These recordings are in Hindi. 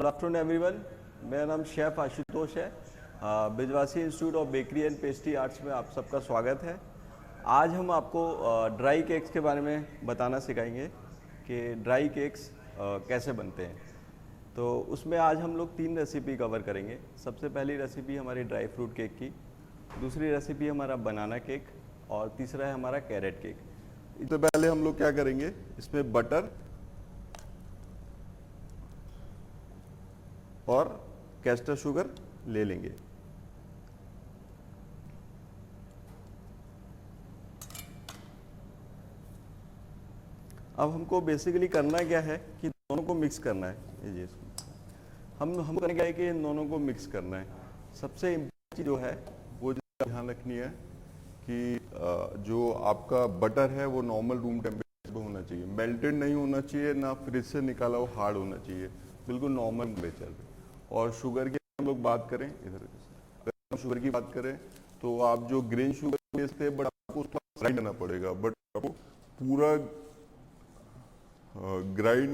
Good afternoon everyone. मेरा नाम शेफ आशुतोष है। Bijwasi institute of bakery and pastry arts में आप सबका स्वागत है। आज हम आपको ड्राई केक्स के बारे में बताना सिखाएंगे कि ड्राई केक्स कैसे बनते हैं। तो उसमें आज हम लोग 3 रेसिपी कवर करेंगे। सबसे पहली रेसिपी हमारी ड्राई फ्रूट केक की, दूसरी रेसिपी हमारा बनाना केक और तीसरा है हमारा कैरेट केक। तो पहले हम लोग क्या करेंगे, इसमें बटर और कैस्टर शुगर ले लेंगे। अब हमको बेसिकली करना क्या है कि दोनों को मिक्स करना है। ये हम करना क्या है कि इन दोनों को मिक्स करना है। सबसे इम्पोर्टेंट चीज़ जो है वो ध्यान रखनी है कि जो आपका बटर है वो नॉर्मल रूम टेम्परेचर पे होना चाहिए, मेल्टेड नहीं होना चाहिए, ना फ्रिज से निकाला हुआ हार्ड होना चाहिए, बिल्कुल नॉर्मल टेम्परेचर पे। और शुगर की हम लोग बात करें, इधर शुगर की बात करें तो आप जो ग्रीन शुगर बेचते हैं, बट आपको उसको ग्राइंड करना पड़ेगा। बट आपको पूरा ग्राइंड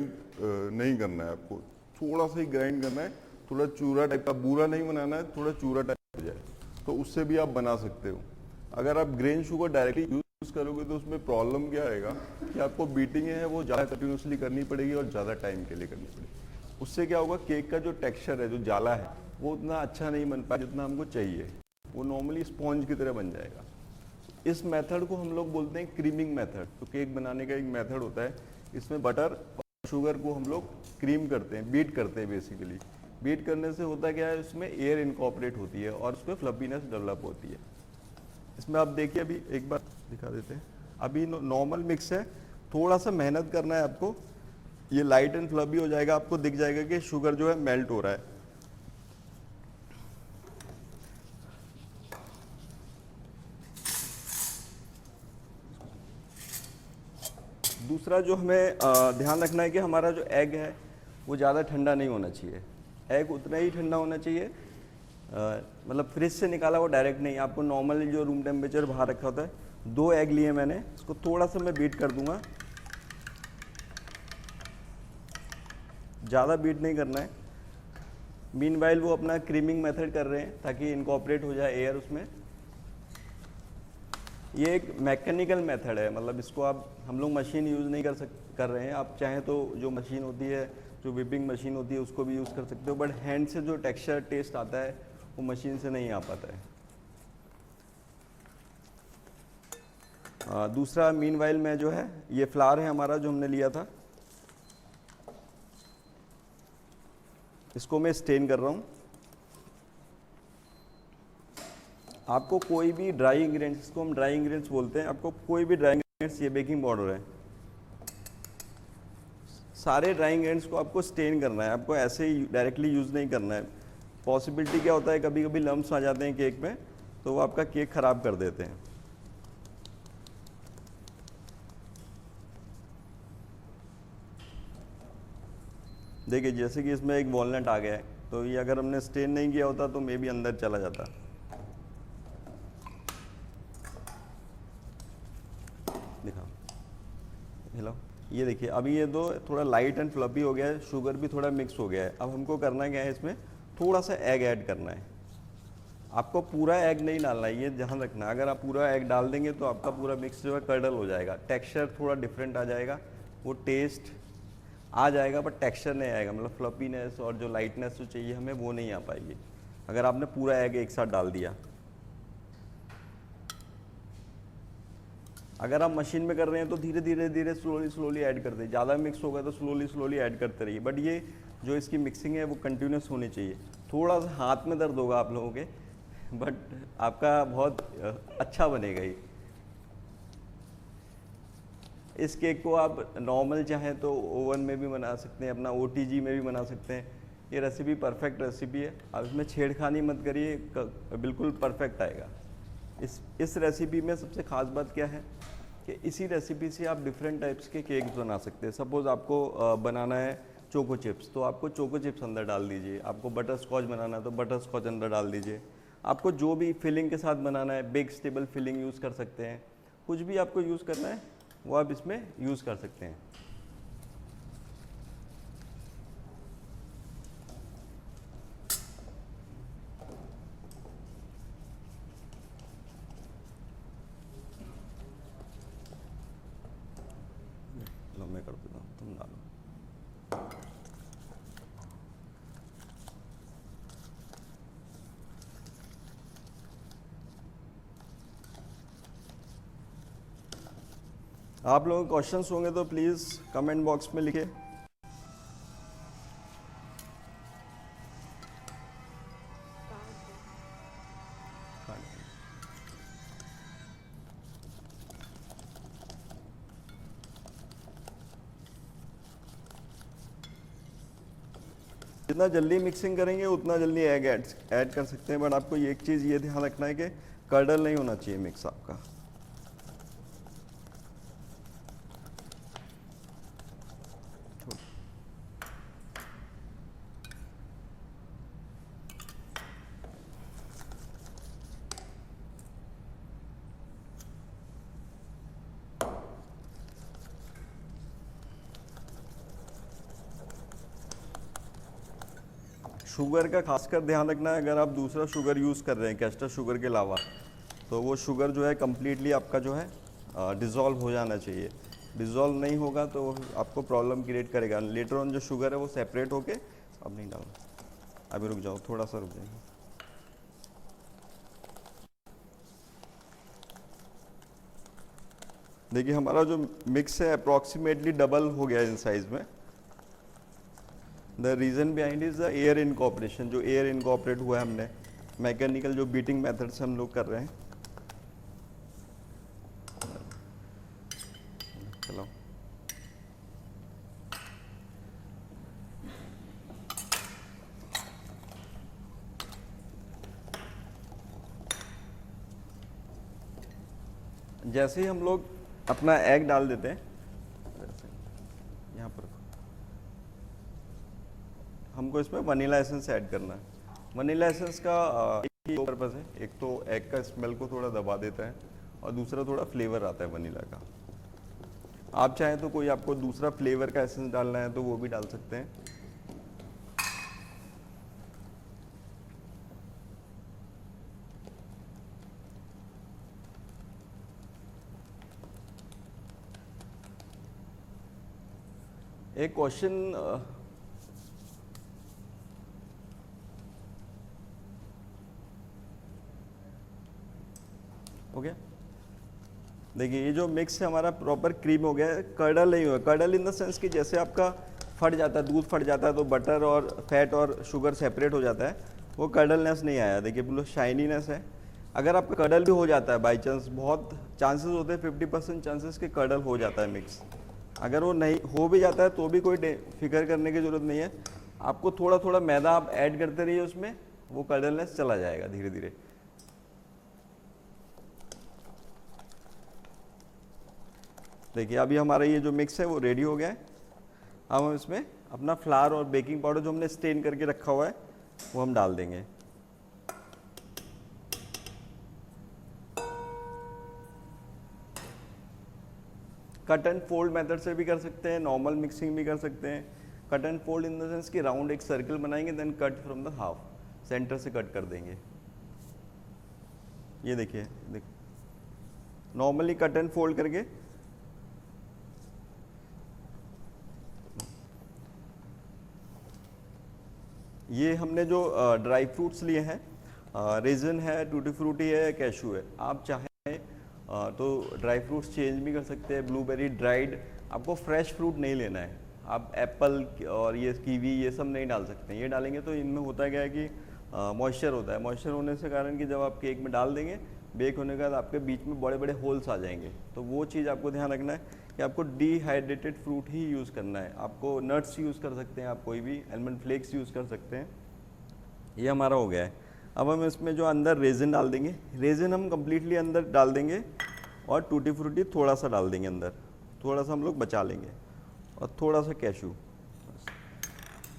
नहीं करना है, आपको थोड़ा सा ही ग्राइंड करना है, थोड़ा चूरा टाइप का, बूरा नहीं बनाना है, थोड़ा चूरा टाइप हो जाए तो उससे भी आप बना सकते हो। अगर आप ग्रेन शुगर डायरेक्टली यूज करोगे तो उसमें प्रॉब्लम क्या आएगा कि आपको बीटिंग है वो ज़्यादा कंटिन्यूसली करनी पड़ेगी और ज़्यादा टाइम के लिए करनी पड़ेगी। उससे क्या होगा, केक का जो टेक्सचर है, जो जाला है, वो उतना अच्छा नहीं बन पाए जितना हमको चाहिए। वो नॉर्मली स्पॉन्ज की तरह बन जाएगा। इस मेथड को हम लोग बोलते हैं क्रीमिंग मेथड। तो केक बनाने का एक मेथड होता है, इसमें बटर और शुगर को हम लोग क्रीम करते हैं, बीट करते हैं। बेसिकली बीट करने से होता क्या है, उसमें एयर इनकॉर्पोरेट होती है और उसमें फ्लफीनेस डेवलप होती है। इसमें आप देखिए, अभी एक बार दिखा देते हैं। अभी नॉर्मल मिक्स है, थोड़ा सा मेहनत करना है आपको। ये लाइट एंड फ्लफी हो जाएगा, आपको दिख जाएगा कि शुगर जो है मेल्ट हो रहा है। दूसरा जो हमें ध्यान रखना है कि हमारा जो एग है वो ज़्यादा ठंडा नहीं होना चाहिए। एग उतना ही ठंडा होना चाहिए, मतलब फ्रिज से निकाला वो डायरेक्ट नहीं, आपको नॉर्मली जो रूम टेम्परेचर बाहर रखा होता है। 2 एग लिए मैंने, इसको थोड़ा सा मैं बीट कर दूंगा, ज़्यादा बीट नहीं करना है। मीनवाइल वो अपना क्रीमिंग मेथड कर रहे हैं ताकि इनकॉर्पोरेट हो जाए एयर उसमें। ये एक मैकेनिकल मेथड है, मतलब इसको हम लोग मशीन यूज़ नहीं कर रहे हैं। आप चाहें तो जो मशीन होती है, जो विपिंग मशीन होती है, उसको भी यूज़ कर सकते हो, बट हैंड से जो टेक्सचर टेस्ट आता है वो मशीन से नहीं आ पाता है। दूसरा मीनवाइल में जो है, ये फ्लावर है हमारा जो हमने लिया था, इसको मैं स्टेन कर रहा हूँ। आपको कोई भी ड्राई इंग्रेडिएंट्स, इसको हम ड्राई इंग्रेडिएंट्स बोलते हैं, आपको कोई भी ड्राई इंग्रेडिएंट्स, ये बेकिंग पाउडर है, सारे ड्राई इंग्रेडिएंट्स को आपको स्टेन करना है। आपको ऐसे ही डायरेक्टली यूज़ नहीं करना है। पॉसिबिलिटी क्या होता है, कभी कभी लम्स आ जाते हैं केक में, तो वो आपका केक ख़राब कर देते हैं। देखिए, जैसे कि इसमें एक वॉलनट आ गया है, तो ये अगर हमने स्टेन नहीं किया होता तो मे भी अंदर चला जाता। दिखाओ, हिलाओ। ये देखिए, अभी ये दो थोड़ा लाइट एंड फ्लफी हो गया है, शुगर भी थोड़ा मिक्स हो गया है। अब हमको करना क्या है, इसमें थोड़ा सा एग ऐड करना है। आपको पूरा एग नहीं डालना है, ये ध्यान रखना। अगर आप पूरा एग डाल देंगे तो आपका पूरा मिक्स जो है कर्डल हो जाएगा, टेक्सचर थोड़ा डिफरेंट आ जाएगा, वो टेस्ट आ जाएगा बट टेक्सचर नहीं आएगा, मतलब फ्लफीनेस और जो लाइटनेस जो चाहिए हमें वो नहीं आ पाएगी अगर आपने पूरा एग एक साथ डाल दिया। अगर आप मशीन में कर रहे हैं तो धीरे धीरे धीरे स्लोली ऐड कर दें। ज़्यादा मिक्स होगा तो स्लोली ऐड करते रहिए, बट ये जो इसकी मिक्सिंग है वो कंटिन्यूस होनी चाहिए। थोड़ा सा हाथ में दर्द होगा आप लोगों के, बट आपका बहुत अच्छा बनेगा ये। इस केक को आप नॉर्मल चाहें तो ओवन में भी बना सकते हैं, अपना OTG में भी बना सकते हैं। ये रेसिपी परफेक्ट रेसिपी है, आप इसमें छेड़खानी मत करिए, बिल्कुल परफेक्ट आएगा। इस रेसिपी में सबसे ख़ास बात क्या है कि इसी रेसिपी से आप डिफरेंट टाइप्स के केक्स बना सकते हैं। सपोज़ आपको बनाना है चोको चिप्स, तो आपको चोको चिप्स अंदर डाल दीजिए। आपको बटर स्कॉच बनाना है तो बटर स्कॉच अंदर डाल दीजिए। आपको जो भी फिलिंग के साथ बनाना है, बेक स्टेबल फिलिंग यूज़ कर सकते हैं। कुछ भी आपको यूज़ करना है वो आप इसमें यूज़ कर सकते हैं। तुम डालो। आप लोगों के क्वेश्चंस होंगे तो प्लीज़ कमेंट बॉक्स में लिखिए। जितना जल्दी मिक्सिंग करेंगे उतना जल्दी एग ऐड कर सकते हैं, बट आपको ये एक चीज़ ये ध्यान रखना है कि कर्डल नहीं होना चाहिए मिक्स आपका। शुगर का खासकर ध्यान रखना है, अगर आप दूसरा शुगर यूज़ कर रहे हैं कैस्टर शुगर के अलावा, तो वो शुगर जो है कम्प्लीटली आपका जो है डिज़ोल्व हो जाना चाहिए। डिज़ोल्व नहीं होगा तो वो आपको प्रॉब्लम क्रिएट करेगा। लेटर ऑन जो शुगर है वो सेपरेट होके, अब नहीं डालना, अभी रुक जाओ, थोड़ा सा रुक जाएंगे। देखिए हमारा जो मिक्स है अप्रॉक्सीमेटली डबल हो गया इन साइज में। The reason behind is the air incorporation, जो एयर इनकॉर्पोरेट हुआ है हमने, मैकेनिकल जो बीटिंग मेथड से हम लोग कर रहे हैं। चलो जैसे ही हम लोग अपना एग डाल देते हैं, यहाँ पर हमको इसमें वनीला एसेंस ऐड करना है। वनीला एसेंस का एक ही पर्पस है, एक तो एग का स्मेल को थोड़ा दबा देता है और दूसरा थोड़ा फ्लेवर आता है वनीला का। आप चाहें तो कोई आपको दूसरा फ्लेवर का एसेंस डालना है तो वो भी डाल सकते हैं। एक क्वेश्चन हो गया। देखिए ये जो मिक्स है हमारा प्रॉपर क्रीम हो गया है, कर्डल नहीं हुआ। कर्डल इन द सेंस कि जैसे आपका फट जाता है, दूध फट जाता है तो बटर और फैट और शुगर सेपरेट हो जाता है, वो कर्डलनेस नहीं आया। देखिए बिल्कुल शाइनीनेस है। अगर आपका कर्डल भी हो जाता है बाई चांस, बहुत चांसेस होते हैं 50% चांसेस कि कर्डल हो जाता है मिक्स। अगर वो नहीं हो भी जाता है तो भी कोई फिक्र करने की ज़रूरत नहीं है। आपको थोड़ा थोड़ा मैदा आप ऐड करते रहिए उसमें, वो कर्डलनेस चला जाएगा धीरे धीरे। देखिए अभी हमारा ये जो मिक्स है वो रेडी हो गया है। अब हम इसमें अपना फ्लावर और बेकिंग पाउडर जो हमने स्टेन करके रखा हुआ है वो हम डाल देंगे। कट एंड फोल्ड मेथड से भी कर सकते हैं, नॉर्मल मिक्सिंग भी कर सकते हैं। Cut and fold in the sense कि राउंड एक सर्कल बनाएंगे, then cut from the half, centre से कट कर देंगे। ये देखिए नॉर्मली कट एंड फोल्ड करके ये हमने जो ड्राई फ्रूट्स लिए हैं, रेजिन है, टूटी फ्रूटी है, कैशू है। आप चाहें तो ड्राई फ्रूट्स चेंज भी कर सकते हैं, ब्लूबेरी ड्राइड। आपको फ्रेश फ्रूट नहीं लेना है, आप एप्पल और ये कीवी ये सब नहीं डाल सकते हैं। ये डालेंगे तो इनमें होता क्या है कि मॉइस्चर होता है। मॉइस्चर होने से कारण कि जब आप केक में डाल देंगे, बेक होने के बाद आपके बीच में बड़े बड़े होल्स आ जाएंगे। तो वो चीज़ आपको ध्यान रखना है कि आपको डिहाइड्रेटेड फ्रूट ही यूज़ करना है। आपको नट्स यूज़ कर सकते हैं, आप कोई भी आलमंड फ्लेक्स यूज़ कर सकते हैं। ये हमारा हो गया है। अब हम इसमें जो अंदर रेजिन डाल देंगे, रेजिन हम कम्प्लीटली अंदर डाल देंगे और टूटी फ्रूटी थोड़ा सा डाल देंगे अंदर, थोड़ा सा हम लोग बचा लेंगे, और थोड़ा सा कैशू।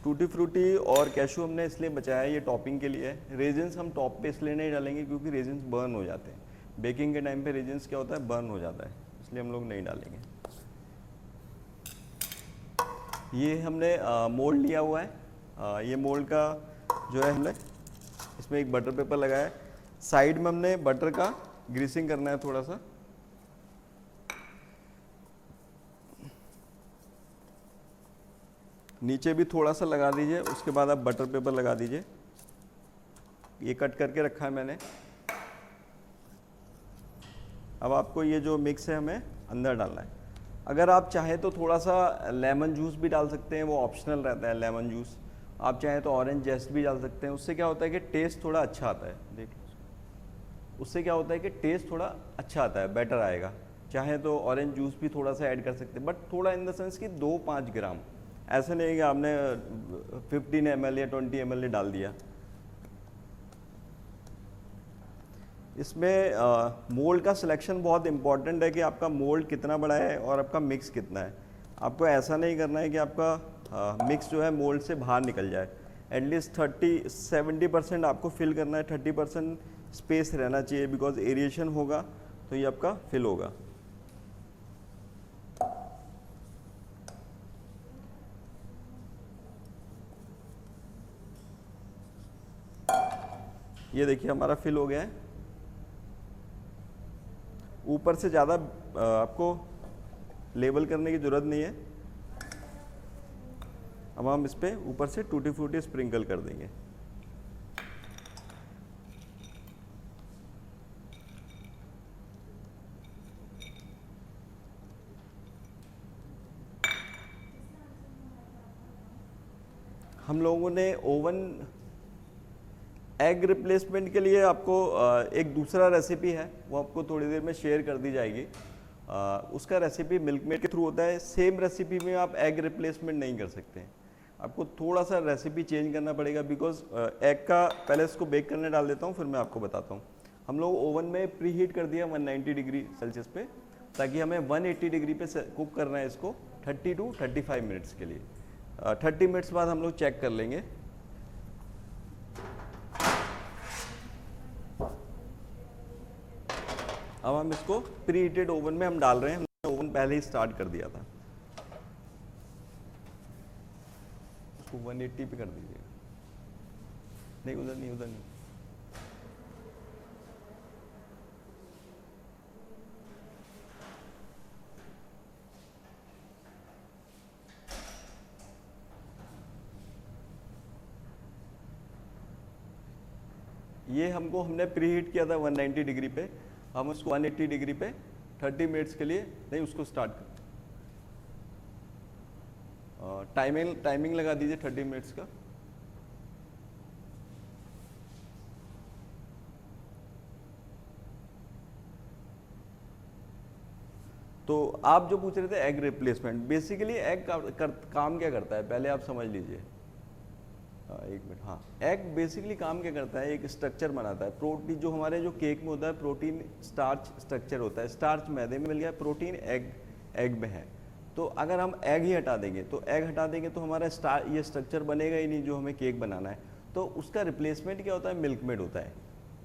टूटी फ्रूटी और कैशू हमने इसलिए बचाया है, ये टॉपिंग के लिए है। रेजिन्स हम टॉप पे इसलिए नहीं डालेंगे क्योंकि रेजिन्स बर्न हो जाते हैं। बेकिंग के टाइम पे रेजिन्स क्या होता है, बर्न हो जाता है, इसलिए हम लोग नहीं डालेंगे। ये हमने मोल्ड लिया हुआ है। ये मोल्ड का जो है हमने इसमें एक बटर पेपर लगाया है। साइड में हमने बटर का ग्रीसिंग करना है थोड़ा सा। नीचे भी थोड़ा सा लगा दीजिए, उसके बाद आप बटर पेपर लगा दीजिए। ये कट करके रखा है मैंने। अब आपको ये जो मिक्स है हमें अंदर डालना है। अगर आप चाहें तो थोड़ा सा लेमन जूस भी डाल सकते हैं, वो ऑप्शनल रहता है लेमन जूस। आप चाहें तो ऑरेंज जेस्ट भी डाल सकते हैं। उससे क्या होता है कि टेस्ट थोड़ा अच्छा आता है। देख लो, उससे क्या होता है कि टेस्ट थोड़ा अच्छा आता है, बेटर आएगा। चाहे तो ऑरेंज जूस भी थोड़ा सा ऐड कर सकते हैं, बट थोड़ा इन द सेंस कि 2-5 ग्राम। ऐसा नहीं है कि आपने 15 ml या 20 ml डाल दिया। इसमें मोल्ड का सिलेक्शन बहुत इंपॉर्टेंट है कि आपका मोल्ड कितना बड़ा है और आपका मिक्स कितना है। आपको ऐसा नहीं करना है कि आपका मिक्स जो है मोल्ड से बाहर निकल जाए। एटलीस्ट 30-70% आपको फिल करना है, 30% स्पेस रहना चाहिए, बिकॉज एरिएशन होगा तो ये आपका फिल होगा। ये देखिए हमारा फिल हो गया है। ऊपर से ज़्यादा आपको लेबल करने की ज़रूरत नहीं है। अब हम इस पर ऊपर से टूटी फ्रूटी स्प्रिंकल कर देंगे। हम लोगों ने ओवन एग रिप्लेसमेंट के लिए आपको एक दूसरा रेसिपी है, वो आपको थोड़ी देर में शेयर कर दी जाएगी। उसका रेसिपी मिल्कमेड के थ्रू होता है। सेम रेसिपी में आप एग रिप्लेसमेंट नहीं कर सकते हैं, आपको थोड़ा सा रेसिपी चेंज करना पड़ेगा। बिकॉज एग का पहले इसको बेक करने डाल देता हूँ, फिर मैं आपको बताता हूँ। हम लोग ओवन में प्री हीट कर दिया 190 डिग्री सेल्सियस पे, ताकि हमें 180 डिग्री पे कुक करना है इसको 30 to 35 मिनट्स के लिए। 30 मिनट्स बाद हम लोग चेक कर लेंगे। अब हम इसको प्री हीटेड ओवन में हम डाल रहे हैं। हमने ओवन पहले ही स्टार्ट कर दिया था। इसको 180 पे कर दीजिए। नहीं उधर नहीं, उधर नहीं। ये हमने प्री हीट किया था 190 डिग्री पे। हम उसको 180 डिग्री पे 30 मिनट्स के लिए, नहीं उसको स्टार्ट कर, टाइमिंग लगा दीजिए 30 मिनट्स का। तो आप जो पूछ रहे थे एग रिप्लेसमेंट, बेसिकली एग काम क्या करता है पहले आप समझ लीजिए। एक मिनट। हाँ, एग बेसिकली काम क्या करता है, एक स्ट्रक्चर बनाता है। प्रोटीन जो हमारे जो केक में होता है, प्रोटीन स्टार्च स्ट्रक्चर होता है। स्टार्च मैदे में मिल गया, प्रोटीन एग में है। तो अगर हम एग ही हटा देंगे तो हमारा ये स्ट्रक्चर बनेगा ही नहीं जो हमें केक बनाना है। तो उसका रिप्लेसमेंट क्या होता है, मिल्कमेड होता है,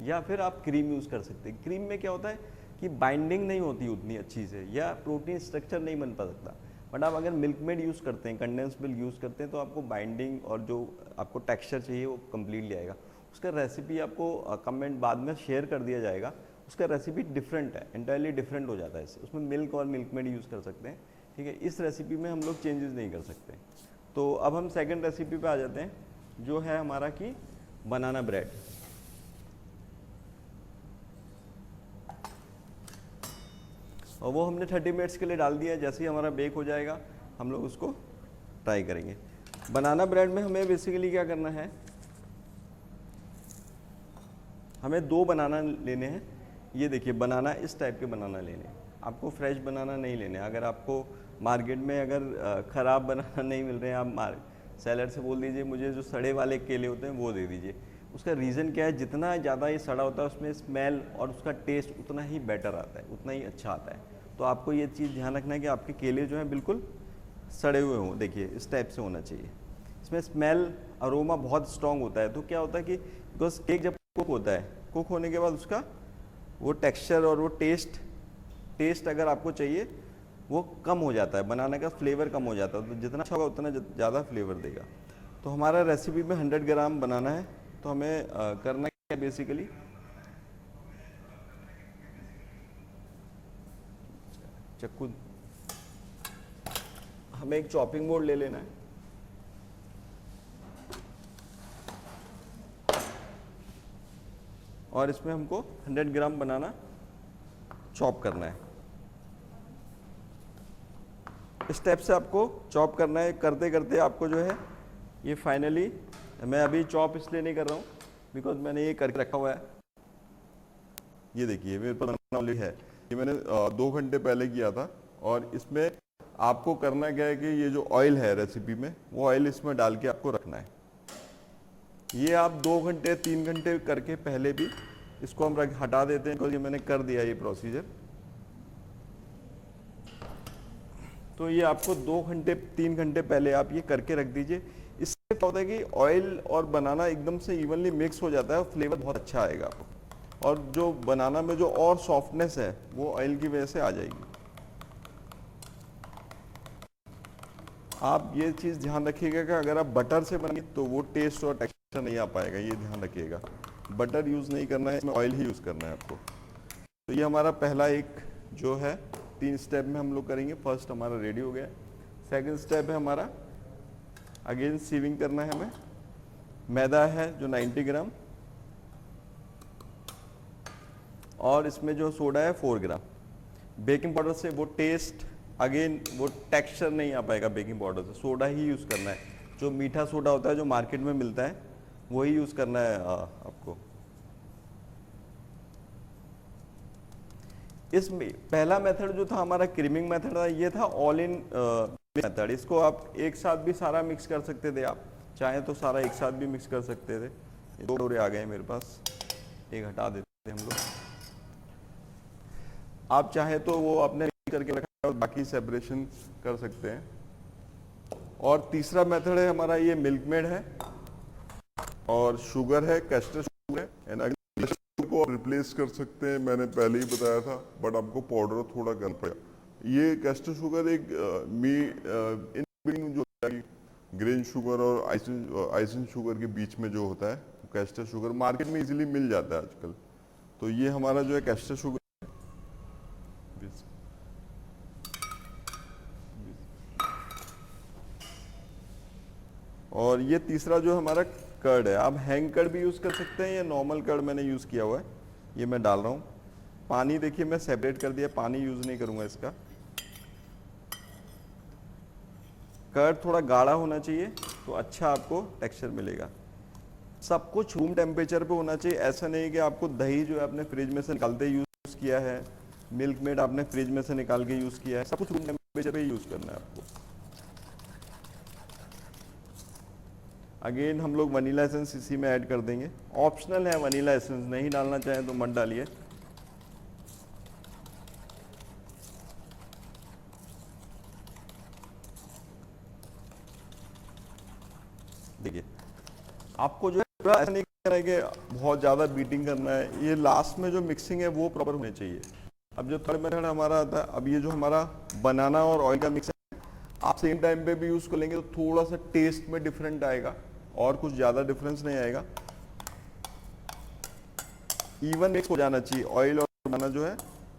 या फिर आप क्रीम यूज़ कर सकते हैं। क्रीम में क्या होता है कि बाइंडिंग नहीं होती उतनी अच्छी से, या प्रोटीन स्ट्रक्चर नहीं बन सकता। बट आप अगर मिल्कमेड यूज़ करते हैं, कंडेंस मिल्क यूज़ करते हैं, तो आपको बाइंडिंग और जो आपको टेक्सचर चाहिए वो कम्प्लीटली आएगा। उसका रेसिपी आपको कमेंट बाद में शेयर कर दिया जाएगा। उसका रेसिपी डिफरेंट है, इंटायरली डिफरेंट हो जाता है इससे। उसमें मिल्क और मिल्कमेड यूज़ कर सकते हैं, ठीक है। इस रेसिपी में हम लोग चेंजेस नहीं कर सकते। तो अब हम सेकेंड रेसिपी पे आ जाते हैं, जो है हमारा कि बनाना ब्रेड। और वो हमने 30 मिनट्स के लिए डाल दिया। जैसे ही हमारा बेक हो जाएगा हम लोग उसको ट्राई करेंगे। बनाना ब्रेड में हमें बेसिकली क्या करना है, हमें 2 बनाना लेने हैं। ये देखिए बनाना, इस टाइप के बनाना लेने हैं। आपको फ्रेश बनाना नहीं लेने। अगर आपको मार्केट में अगर ख़राब बनाना नहीं मिल रहे हैं, आप सेलर से बोल दीजिए मुझे जो सड़े वाले केले होते हैं वो दे दीजिए। उसका रीज़न क्या है, जितना ज़्यादा ये सड़ा होता है उसमें स्मेल और उसका टेस्ट उतना ही बेटर आता है, उतना ही अच्छा आता है। तो आपको ये चीज़ ध्यान रखना है कि आपके केले जो हैं बिल्कुल सड़े हुए हों। देखिए इस टाइप से होना चाहिए। इसमें स्मेल अरोमा बहुत स्ट्रॉन्ग होता है। तो क्या होता है कि बिकॉज केक जब कुक होता है, कुक होने के बाद उसका वो टेक्सचर और वो टेस्ट अगर आपको चाहिए वो कम हो जाता है, बनाने का फ्लेवर कम हो जाता है। तो जितना अच्छा होगा उतना ज़्यादा फ्लेवर देगा। तो हमारा रेसिपी में 100 ग्राम बनाना है। तो हमें करना क्या बेसिकली, चक्कू, हमें एक चॉपिंग बोर्ड ले लेना है। और इसमें हमको 100 ग्राम बनाना चॉप करना है। इस स्टेप से आपको चॉप करना है। करते करते आपको जो है ये फाइनली, मैं अभी चॉप इसलिए नहीं कर रहा हूँ बिकॉज मैंने ये करके रखा हुआ है। ये देखिए मेरे पास नॉलेज है, ये मैंने 2 घंटे पहले किया था। और इसमें आपको करना क्या है कि ये जो ऑयल है रेसिपी में, वो ऑयल इसमें डाल के आपको रखना है। ये आप 2 घंटे 3 घंटे करके पहले भी इसको हम हटा देते हैं, क्योंकि मैंने कर दिया ये प्रोसीजर। तो ये आपको 2 घंटे 3 घंटे पहले आप ये करके रख दीजिए। इससे क्या होता है कि ऑयल और बनाना एकदम से इवनली मिक्स हो जाता है और फ्लेवर बहुत अच्छा आएगा आपको। और जो बनाना में जो और सॉफ्टनेस है वो ऑयल की वजह से आ जाएगी। आप ये चीज़ ध्यान रखिएगा कि अगर आप बटर से बनाएंगे तो वो टेस्ट और टेक्सचर नहीं आ पाएगा, ये ध्यान रखिएगा। बटर यूज़ नहीं करना है, इसमें ऑयल ही यूज़ करना है आपको। तो ये हमारा पहला एक जो है 3 स्टेप में हम लोग करेंगे। फर्स्ट हमारा रेडी हो गया। सेकंड स्टेप है हमारा अगेन सीविंग करना है हमें। मैदा है जो 90 ग्राम, और इसमें जो सोडा है 4 ग्राम। बेकिंग पाउडर से वो टेस्ट, अगेन वो टेक्सचर नहीं आ पाएगा बेकिंग पाउडर से। सोडा ही यूज़ करना है, जो मीठा सोडा होता है जो मार्केट में मिलता है वही यूज़ करना है आपको। इसमें पहला मेथड जो था हमारा क्रीमिंग मेथड था, ये था ऑल इन मेथड। इसको आप एक साथ भी सारा मिक्स कर सकते थे, आप चाहे तो सारा एक साथ भी मिक्स कर सकते थे। 2 कटोरे आ गए मेरे पास, एक हटा देते हैं हम लोग। आप चाहे तो वो अपने करके रखा और बाकी सेपरेशन कर सकते हैं। और तीसरा मेथड है हमारा ये मिल्क मेड है और शुगर है, कैस्टर शुगर है। एंड अगले शुगर को रिप्लेस कर सकते हैं, मैंने पहले ही बताया था, बट आपको पाउडर थोड़ा करना पड़ेगा। ये कैस्टर शुगर एक इन बिटवीन जो ग्रेन शुगर और आइसिन शुगर के बीच में जो होता है, कैस्टर शुगर मार्केट में इजीली मिल जाता है आजकल। तो ये हमारा जो है कैस्टर शुगर। और ये तीसरा जो हमारा कर्ड है, आप हैंग कर्ड भी यूज़ कर सकते हैं या नॉर्मल कर्ड मैंने यूज़ किया हुआ है, ये मैं डाल रहा हूँ। पानी देखिए मैं सेपरेट कर दिया, पानी यूज़ नहीं करूँगा इसका। कर्ड थोड़ा गाढ़ा होना चाहिए तो अच्छा आपको टेक्सचर मिलेगा। सब कुछ रूम टेम्परेचर पे होना चाहिए। ऐसा नहीं कि आपको दही जो है आपने फ्रिज में से निकालते यूज़ किया है, मिल्क मेड आपने फ्रिज में से निकाल के यूज़ किया है, सब कुछ रूम टेम्परेचर पे यूज़ करना है आपको। अगेन हम लोग वनीला एसेंस इसी में ऐड कर देंगे। ऑप्शनल है वनीला एसेंस, नहीं डालना चाहें तो मत डालिए। देखिए आपको जो है ऐसा नहीं करना है कि बहुत ज़्यादा बीटिंग करना है, ये लास्ट में जो मिक्सिंग है वो प्रॉपर होनी चाहिए। अब जो थर्ड मेथड हमारा आता है, अब ये जो हमारा बनाना और ऑयल का मिक्स है, आप सेम टाइम पे भी यूज़ कर लेंगे तो थोड़ा सा टेस्ट में डिफरेंट आएगा और कुछ ज़्यादा डिफरेंस नहीं आएगा। इवन मिक्स हो जाना चाहिए, ऑयल और बनाना जो है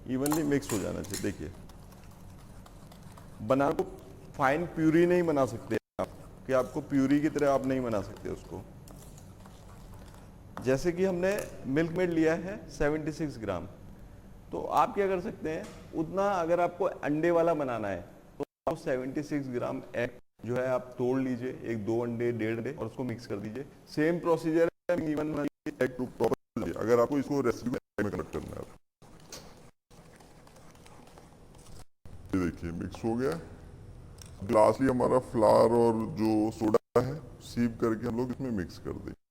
इवनली मिक्स हो जाना चाहिए। देखिए बनाना को फाइन प्यूरी नहीं बना सकते आप, कि आपको प्यूरी की तरह आप नहीं बना सकते उसको। जैसे कि हमने मिल्क मेड लिया है 76 ग्राम, तो आप क्या कर सकते हैं, उतना अगर आपको अंडे वाला बनाना है तो आप 76 ग्राम एग जो है आप तोड़ लीजिए, 1-2 अंडे 1.5 अंडे, और उसको मिक्स कर दीजिए। सेम प्रोसीजर है, इवन एग टू प्रॉपर, अगर आपको इसको रेसिपी में कनेक्ट करना है। ये देखिए मिक्स हो गया। लास्टली हमारा फ्लावर और जो सोडा है सीव करके हम लोग इसमें मिक्स कर देंगे।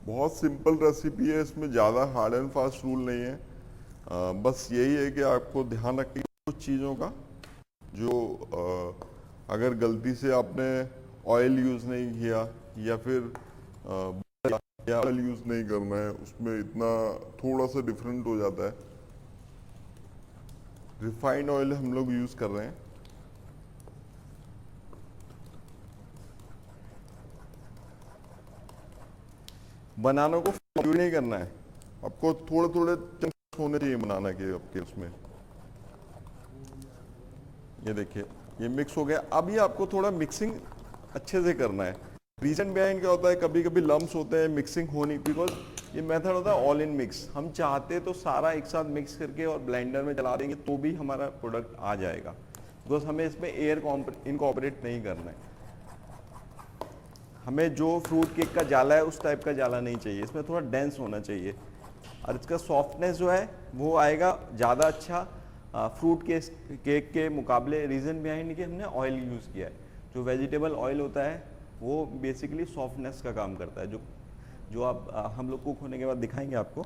बहुत सिंपल रेसिपी है, इसमें ज़्यादा हार्ड एंड फास्ट रूल नहीं है। बस यही है कि आपको ध्यान रखिए कुछ चीज़ों का, जो अगर गलती से आपने ऑयल यूज़ नहीं किया या फिर ऑयल यूज़ नहीं करना है, उसमें इतना थोड़ा सा डिफरेंट हो जाता है। रिफाइंड ऑयल हम लोग यूज़ कर रहे हैं। बनाना को प्यूरी नहीं करना है, आपको थोड़े थोड़े चंक्स होने चाहिए बनाना के आपके उसमें। ये देखिए ये मिक्स हो गया। अब ये आपको थोड़ा मिक्सिंग अच्छे से करना है। रीजन बिहाइंड क्या होता है, कभी कभी लम्स होते हैं, मिक्सिंग हो नहीं, बिकॉज ये मेथड होता है ऑल इन मिक्स। हम चाहते तो सारा एक साथ मिक्स करके और ब्लेंडर में चला देंगे तो भी हमारा प्रोडक्ट आ जाएगा, बिकॉज हमें इसमें एयर इनकॉर्पोरेट नहीं करना है। हमें जो फ्रूट केक का जाला है उस टाइप का जाला नहीं चाहिए, इसमें थोड़ा डेंस होना चाहिए और इसका सॉफ्टनेस जो है वो आएगा ज़्यादा अच्छा फ्रूट केक के मुकाबले। रीज़न बिहाइंड कि हमने ऑयल यूज़ किया है। जो वेजिटेबल ऑयल होता है वो बेसिकली सॉफ्टनेस का काम करता है, जो आप हम लोग कुक होने के बाद दिखाएंगे आपको।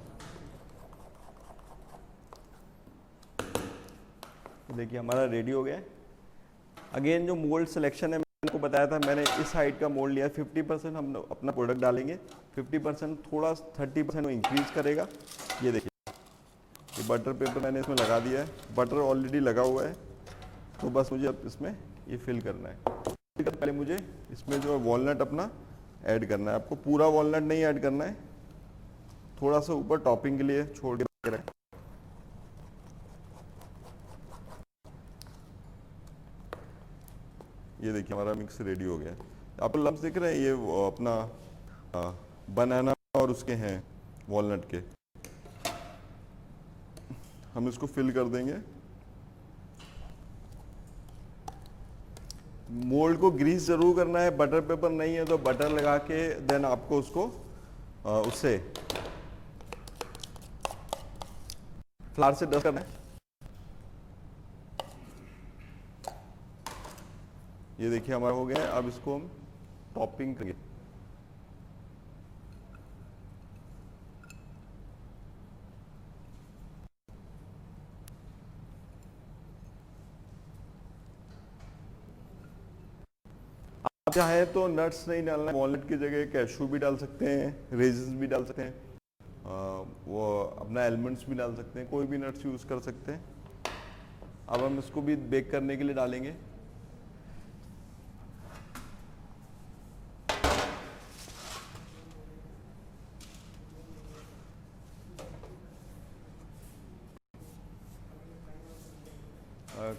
तो देखिए हमारा रेडी हो गया है। अगेन जो मोल्ड सिलेक्शन है, मैंने आपको बताया था, मैंने इस हाइट का मोल्ड लिया। 50% हम अपना प्रोडक्ट डालेंगे, 50% थोड़ा 30% वो इंक्रीज करेगा। ये देखिए ये बटर पेपर मैंने इसमें लगा दिया है, बटर ऑलरेडी लगा हुआ है, तो बस मुझे अब इसमें ये फिल करना है। पहले मुझे इसमें जो है वॉलनट अपना ऐड करना है। आपको पूरा वॉलनट नहीं ऐड करना है, थोड़ा सा ऊपर टॉपिंग के लिए छोड़ के रखें। ये देखिए हमारा मिक्स रेडी हो गया है। आपको लम्स दिख रहे हैं, ये अपना बनाना और उसके हैं वॉलनट के। हम इसको फिल कर देंगे। मोल्ड को ग्रीस जरूर करना है, बटर पेपर नहीं है तो बटर लगा के देन आपको उसको उससे फ्लावर से डस्ट करना है। ये देखिए हमारा हो गया है। अब इसको हम टॉपिंग करेंगे। आप चाहे तो नट्स नहीं डालना, वॉलनट की जगह कैशू भी डाल सकते हैं, रेजिन्स भी डाल सकते हैं, वो अपना एलमंड्स भी डाल सकते हैं, कोई भी नट्स यूज कर सकते हैं। अब हम इसको भी बेक करने के लिए डालेंगे।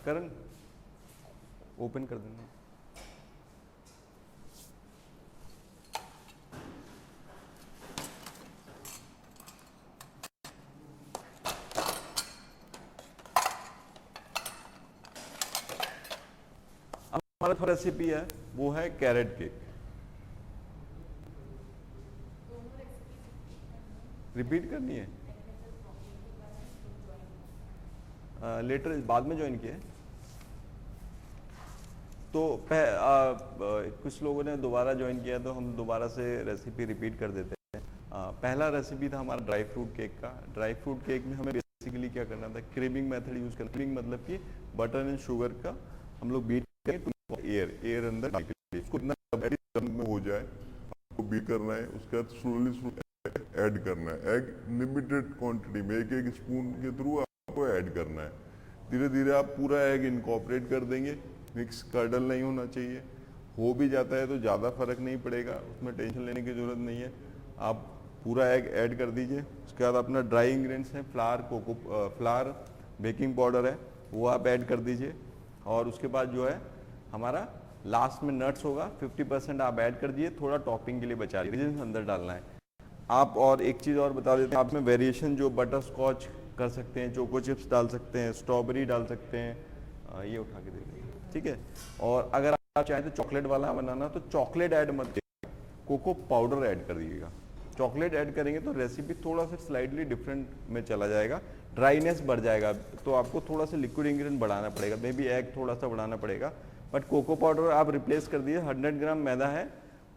करण ओपन कर देना। हमारा रेसिपी है वो है कैरेट केक। रिपीट करनी है, लेटर बाद में ज्वाइन किया है तो कुछ लोगों ने दोबारा ज्वाइन किया तो हम दोबारा से रेसिपी रिपीट कर देते हैं। पहला रेसिपी था हमारा ड्राई फ्रूट केक का। ड्राई फ्रूट केक में हमें बेसिकली क्या करना था, क्रीमिंग मेथड यूज करना। क्रीमिंग मतलब कि बटर एंड शुगर का हम लोग बीट करेंगे, एयर अंदर डाल के इसको इतना में हो जाए, आपको बीट करना है। उसके बाद स्लोली ऐड करना है। एग लिमिटेड क्वांटिटी में एक स्पून के थ्रू आपको ऐड करना है। धीरे धीरे आप पूरा एग इनकॉर्पोरेट कर देंगे। मिक्स कर्डल नहीं होना चाहिए, हो भी जाता है तो ज़्यादा फर्क नहीं पड़ेगा, उसमें टेंशन लेने की ज़रूरत नहीं है। आप पूरा एग ऐड कर दीजिए। उसके बाद अपना ड्राई इंग्रेडिएंट्स हैं, फ्लावर, बेकिंग पाउडर है, वो आप ऐड कर दीजिए। और उसके बाद जो है हमारा लास्ट में नट्स होगा, 50% आप ऐड कर दीजिए, थोड़ा टॉपिंग के लिए बचा लीजिए, अंदर डालना है आप। और एक चीज़ और बता देते हैं, आप इसमें वेरिएशन जो बटर स्कॉच कर सकते हैं, चोको चिप्स डाल सकते हैं, स्ट्रॉबेरी डाल सकते हैं, ये उठा के दे दीजिए, ठीक है। और अगर आप चाहें तो चॉकलेट वाला बनाना तो चॉकलेट ऐड मत करिए, कोको पाउडर ऐड कर दीजिएगा। चॉकलेट ऐड करेंगे तो रेसिपी थोड़ा सा स्लाइडली डिफरेंट में चला जाएगा, ड्राईनेस बढ़ जाएगा, तो आपको थोड़ा सा लिक्विड इंग्रेडिएंट बढ़ाना पड़ेगा, मे बी एग थोड़ा सा बढ़ाना पड़ेगा। बट कोको पाउडर आप रिप्लेस कर दीजिए। 100 ग्राम मैदा है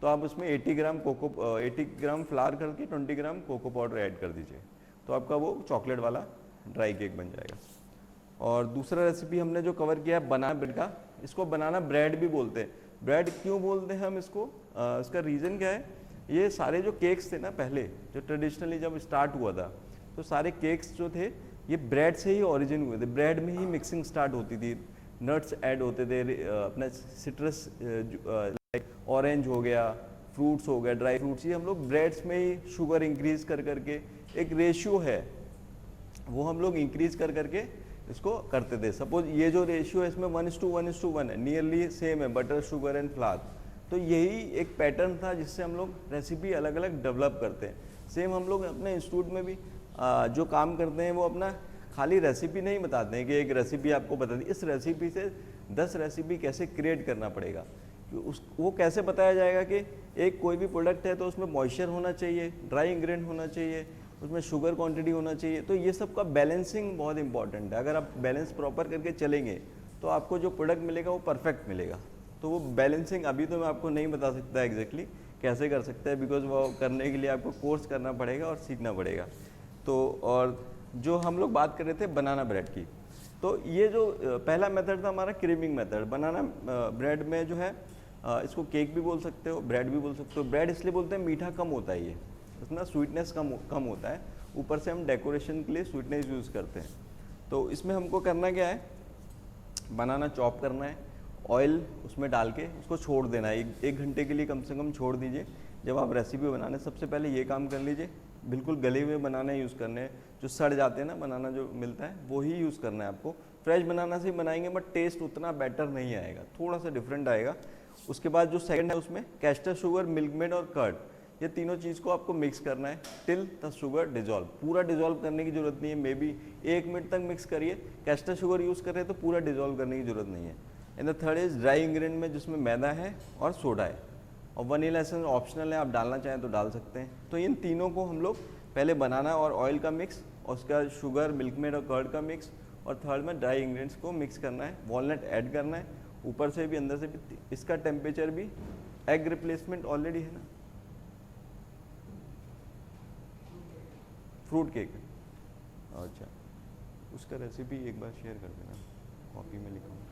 तो आप उसमें 80 ग्राम फ्लावर करके 20 ग्राम कोको पाउडर ऐड कर दीजिए, तो आपका वो चॉकलेट वाला ड्राई केक बन जाएगा। और दूसरा रेसिपी हमने जो कवर किया है बनाना ब्रेड का, इसको बनाना ब्रेड भी बोलते हैं। ब्रेड क्यों बोलते हैं हम इसको, इसका रीज़न क्या है, ये सारे जो केक्स थे ना पहले, जो ट्रेडिशनली जब स्टार्ट हुआ था, तो सारे केक्स जो थे ये ब्रेड से ही ओरिजिन हुए थे। ब्रेड में ही मिक्सिंग स्टार्ट होती थी, नट्स ऐड होते थे, अपना सिट्रस लाइक ऑरेंज हो गया, फ्रूट्स हो गया, ड्राई फ्रूट्स, ये हम लोग ब्रेड्स में ही शुगर इंक्रीज कर करके एक रेशियो है वो हम लोग इंक्रीज कर करके इसको करते थे। सपोज ये जो रेशियो है इसमें 1:1:1 है, नियरली सेम है बटर शुगर एंड फ्लावर। तो यही एक पैटर्न था जिससे हम लोग रेसिपी अलग अलग डेवलप करते हैं। सेम हम लोग अपने इंस्टीट्यूट में भी जो काम करते हैं वो अपना खाली रेसिपी नहीं बताते हैं कि एक रेसिपी आपको बता दी, इस रेसिपी से 10 रेसिपी कैसे क्रिएट करना पड़ेगा। वो कैसे बताया जाएगा कि एक कोई भी प्रोडक्ट है तो उसमें मॉइस्चर होना चाहिए, ड्राई इंग्रेडिएंट होना चाहिए, उसमें शुगर क्वांटिटी होना चाहिए। तो ये सब का बैलेंसिंग बहुत इंपॉर्टेंट है। अगर आप बैलेंस प्रॉपर करके चलेंगे तो आपको जो प्रोडक्ट मिलेगा वो परफेक्ट मिलेगा। तो वो बैलेंसिंग अभी तो मैं आपको नहीं बता सकता एग्जैक्टली कैसे कर सकते हैं, बिकॉज वो करने के लिए आपको कोर्स करना पड़ेगा और सीखना पड़ेगा। तो और जो हम लोग बात कर रहे थे बनाना ब्रेड की, तो ये जो पहला मेथड था हमारा क्रीमिंग मेथड। बनाना ब्रेड में जो है इसको केक भी बोल सकते हो, ब्रेड भी बोल सकते हो। ब्रेड इसलिए बोलते हैं मीठा कम होता है, ये इसमें स्वीटनेस कम होता है। ऊपर से हम डेकोरेशन के लिए स्वीटनेस यूज़ करते हैं। तो इसमें हमको करना क्या है, बनाना चॉप करना है, ऑयल उसमें डाल के उसको छोड़ देना है। एक घंटे के लिए कम से कम छोड़ दीजिए। जब आप रेसिपी बनाने सबसे पहले ये काम कर लीजिए, बिल्कुल गले हुए बनाने यूज़ करने हैं। जो सड़ जाते हैं ना बनाना जो मिलता है वो ही यूज़ करना है आपको। फ्रेश बनाना से ही बनाएंगे बट टेस्ट उतना बेटर नहीं आएगा, थोड़ा सा डिफरेंट आएगा। उसके बाद जो सेकंड है उसमें कैस्टर शुगर, मिल्क मेड और कर्ड, ये तीनों चीज़ को आपको मिक्स करना है टिल द शुगर डिजॉल्व। पूरा डिजॉल्व करने की जरूरत नहीं है, मे बी 1 मिनट तक मिक्स करिए। कैस्टर शुगर यूज़ कर रहे हैं तो पूरा डिजॉल्व करने की जरूरत नहीं है। And the third is dry ingredient में जिसमें मैदा है और सोडा है, और वनीला एसेंस ऑप्शनल है, आप डालना चाहें तो डाल सकते हैं। तो इन तीनों को हम लोग पहले बनाना और ऑयल का मिक्स, और उसका शुगर, मिल्क मेड और कर्ड का मिक्स, और थर्ड में ड्राई इंग्रेडिएंट्स को मिक्स करना है, वॉलनट ऐड करना है, ऊपर से भी अंदर से भी। इसका टेम्परेचर भी एग रिप्लेसमेंट ऑलरेडी है ना, फ्रूट केक। अच्छा, उसका रेसिपी एक बार शेयर कर देना, कॉपी में लिखा हूँ।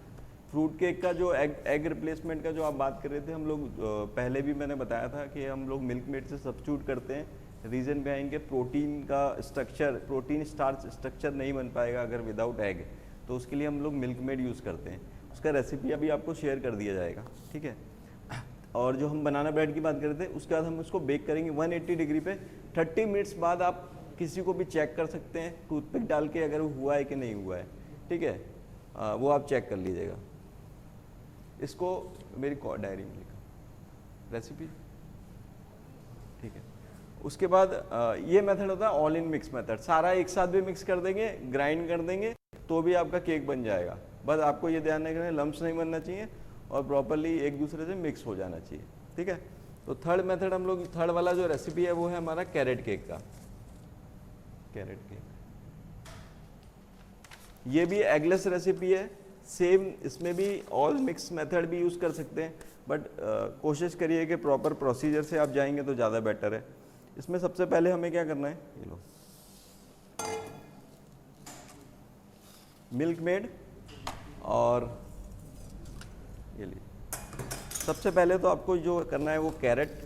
फ्रूट केक का जो एग रिप्लेसमेंट का जो आप बात कर रहे थे, हम लोग पहले भी मैंने बताया था कि हम लोग मिल्क मेड से सब्स्टिट्यूट करते हैं। रीज़न बिहाइंड के प्रोटीन का स्ट्रक्चर, प्रोटीन स्टार्च स्ट्रक्चर नहीं बन पाएगा अगर विदाउट एग, तो उसके लिए हम लोग मिल्क मेड यूज़ करते हैं। उसका रेसिपी अभी आपको शेयर कर दिया जाएगा, ठीक है। और जो हम बनाना ब्रेड की बात कर रहे थे, उसके बाद हम उसको बेक करेंगे 180 डिग्री पे। 30 मिनट्स बाद आप किसी को भी चेक कर सकते हैं टूथपिक डाल के, अगर वो हुआ है कि नहीं हुआ है, ठीक है। वो आप चेक कर लीजिएगा। इसको मेरी डायरी में लिखा रेसिपी, ठीक है। उसके बाद ये मेथड होता है ऑल इन मिक्स मेथड। सारा एक साथ भी मिक्स कर देंगे, ग्राइंड कर देंगे तो भी आपका केक बन जाएगा। बस आपको ये ध्यान रखना है लम्प्स नहीं बनना चाहिए और प्रॉपरली एक दूसरे से मिक्स हो जाना चाहिए, ठीक है। तो थर्ड मेथड हम लोग, थर्ड वाला जो रेसिपी है वो है हमारा कैरेट केक का। कैरेट केक ये भी एगलेस रेसिपी है, सेम इसमें भी ऑल मिक्स मेथड भी यूज़ कर सकते हैं, बट कोशिश करिए कि प्रॉपर प्रोसीजर से आप जाएंगे तो ज़्यादा बेटर है। इसमें सबसे पहले हमें क्या करना है, ये लो मिल्क मेड और ये ली। सबसे पहले तो आपको जो करना है वो कैरेट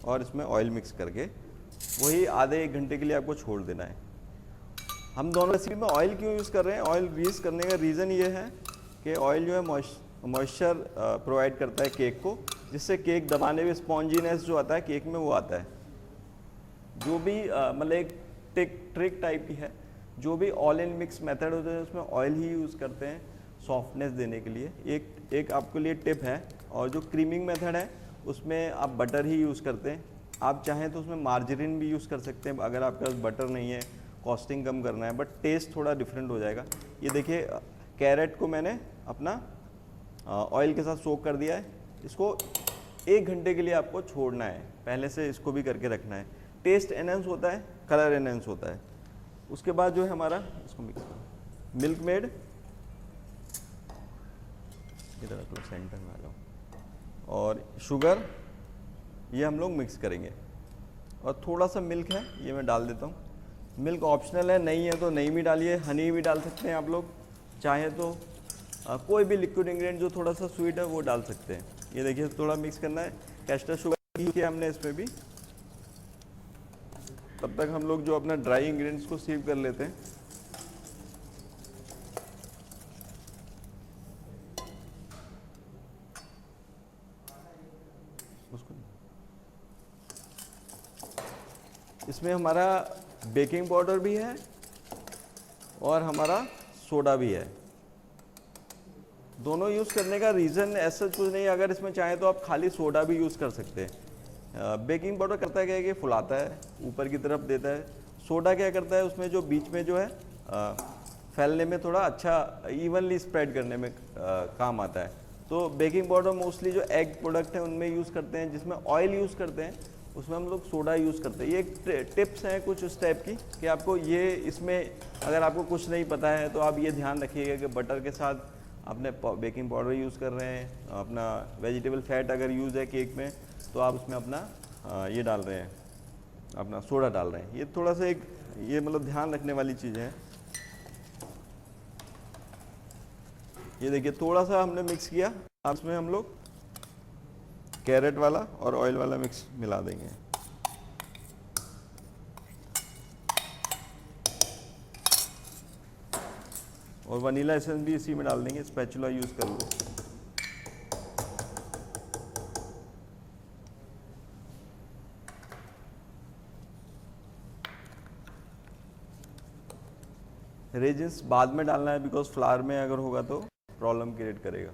और इसमें ऑयल मिक्स करके वही आधे 1 घंटे के लिए आपको छोड़ देना है। हम दोनों रेसिपी में ऑयल क्यों यूज़ कर रहे हैं, ऑयल यूज़ करने का रीज़न ये है कि ऑयल जो है मॉइस्चर प्रोवाइड करता है केक को, जिससे केक दबाने में स्पॉन्जीनेस जो आता है केक में वो आता है। जो भी मतलब एक ट्रिक टाइप की है, जो भी ऑल इन मिक्स मेथड होते हैं उसमें ऑयल ही यूज़ करते हैं सॉफ्टनेस देने के लिए। एक आपके लिए टिप है। और जो क्रीमिंग मेथड है उसमें आप बटर ही यूज़ करते हैं। आप चाहें तो उसमें मार्जरीन भी यूज़ कर सकते हैं अगर आपके पास बटर नहीं है, कॉस्टिंग कम करना है, बट टेस्ट थोड़ा डिफरेंट हो जाएगा। ये देखिए कैरेट को मैंने अपना ऑयल के साथ सोक कर दिया है। इसको 1 घंटे के लिए आपको छोड़ना है, पहले से इसको भी करके रखना है। टेस्ट एनहेंस होता है, कलर एनहेंस होता है। उसके बाद जो है हमारा, इसको मिक्स करो, मिल्क मेड इधर अपना सेंटर में आ जाओ, और शुगर ये हम लोग मिक्स करेंगे। और थोड़ा सा मिल्क है ये मैं डाल देता हूँ। मिल्क ऑप्शनल है, नहीं है तो नहीं भी डालिए, हनी भी डाल सकते हैं आप लोग, चाहे तो कोई भी लिक्विड इंग्रेडिएंट जो थोड़ा सा स्वीट है वो डाल सकते हैं। ये देखिए थोड़ा मिक्स करना है। कैस्टर शुगर यूज़ किया हमने इसमें भी। तब तक हम लोग जो अपना ड्राई इंग्रेडिएंट्स को सीव कर लेते हैं। उसको इसमें हमारा बेकिंग पाउडर भी है और हमारा सोडा भी है। दोनों यूज़ करने का रीज़न ऐसा कुछ नहीं, अगर इसमें चाहें तो आप खाली सोडा भी यूज़ कर सकते हैं। बेकिंग पाउडर करता है क्या है कि फुलाता है, ऊपर की तरफ देता है। सोडा क्या करता है, उसमें जो बीच में जो है फैलने में थोड़ा अच्छा इवनली स्प्रेड करने में काम आता है। तो बेकिंग पाउडर मोस्टली जो एग प्रोडक्ट है उनमें यूज़ करते हैं, जिसमें ऑयल यूज़ करते हैं उसमें हम लोग सोडा यूज़ करते हैं। ये एक टिप्स हैं कुछ उस टाइप की कि आपको ये इसमें अगर आपको कुछ नहीं पता है तो आप ये ध्यान रखिएगा कि बटर के साथ आपने बेकिंग पाउडर यूज़ कर रहे हैं, अपना वेजिटेबल फैट अगर यूज़ है केक में तो आप उसमें अपना ये डाल रहे हैं, अपना सोडा डाल रहे हैं। ये थोड़ा सा एक ये मतलब ध्यान रखने वाली चीज़ें हैं। ये देखिए थोड़ा सा हमने मिक्स किया, अब इसमें हम लोग कैरेट वाला और ऑयल वाला मिक्स मिला देंगे। और वनीला एसेंस भी इसी में डाल देंगे, स्पैचुला यूज़ कर लो। रेजिन्स बाद में डालना है बिकॉज फ्लावर में अगर होगा तो प्रॉब्लम क्रिएट करेगा।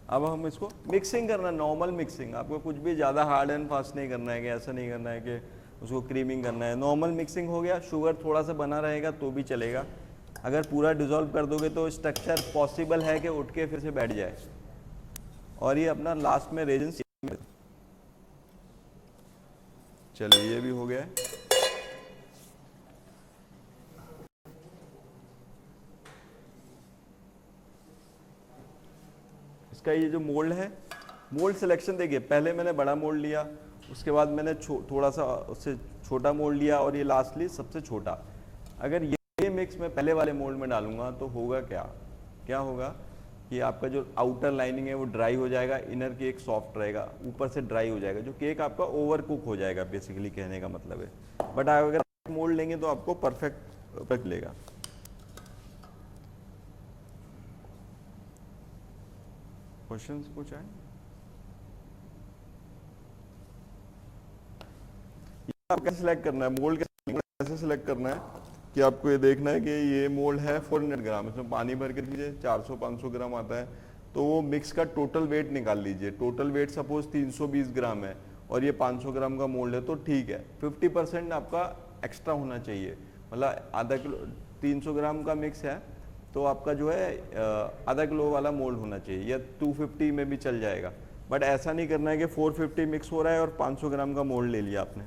अब हम इसको मिक्सिंग करना, नॉर्मल मिक्सिंग, आपको कुछ भी ज़्यादा हार्ड एंड फास्ट नहीं करना है कि ऐसा नहीं करना है कि उसको क्रीमिंग करना है। नॉर्मल मिक्सिंग हो गया, शुगर थोड़ा सा बना रहेगा तो भी चलेगा। अगर पूरा डिज़ोल्व कर दोगे तो स्ट्रक्चर पॉसिबल है कि उठ के फिर से बैठ जाए। और ये अपना लास्ट में रेजिन्स, चलिए ये भी हो गया है। इसका ये जो मोल्ड है, मोल्ड सिलेक्शन देखिए, पहले मैंने बड़ा मोल्ड लिया, उसके बाद मैंने थोड़ा सा उससे छोटा मोल्ड लिया और ये लास्टली सबसे छोटा। अगर ये मिक्स मैं पहले वाले मोल्ड में डालूंगा तो होगा क्या होगा कि आपका जो आउटर लाइनिंग है वो ड्राई हो जाएगा, इनर केक सॉफ्ट रहेगा, ऊपर से ड्राई हो जाएगा, जो केक आपका ओवर कुक हो जाएगा बेसिकली कहने का मतलब है। बट अगर मोल्ड लेंगे तो आपको परफेक्ट लेगा। क्वेश्चंस कुछ है? आप कैसे सिलेक्ट करना है मोल्ड, कैसे सिलेक्ट करना है कि आपको ये देखना है कि ये मोल्ड है 400 ग्राम, इसमें पानी भर के दीजिए, 400-500 ग्राम आता है, तो वो मिक्स का टोटल वेट निकाल लीजिए। टोटल वेट सपोज 320 ग्राम है और ये 500 ग्राम का मोल्ड है तो ठीक है, 50% आपका एक्स्ट्रा होना चाहिए। मतलब आधा किलो 300 ग्राम का मिक्स है तो आपका जो है आधा किलो वाला मोल्ड होना चाहिए, या 250 में भी चल जाएगा। बट ऐसा नहीं करना है कि 450 मिक्स हो रहा है और 500 ग्राम का मोल्ड ले लिया आपने।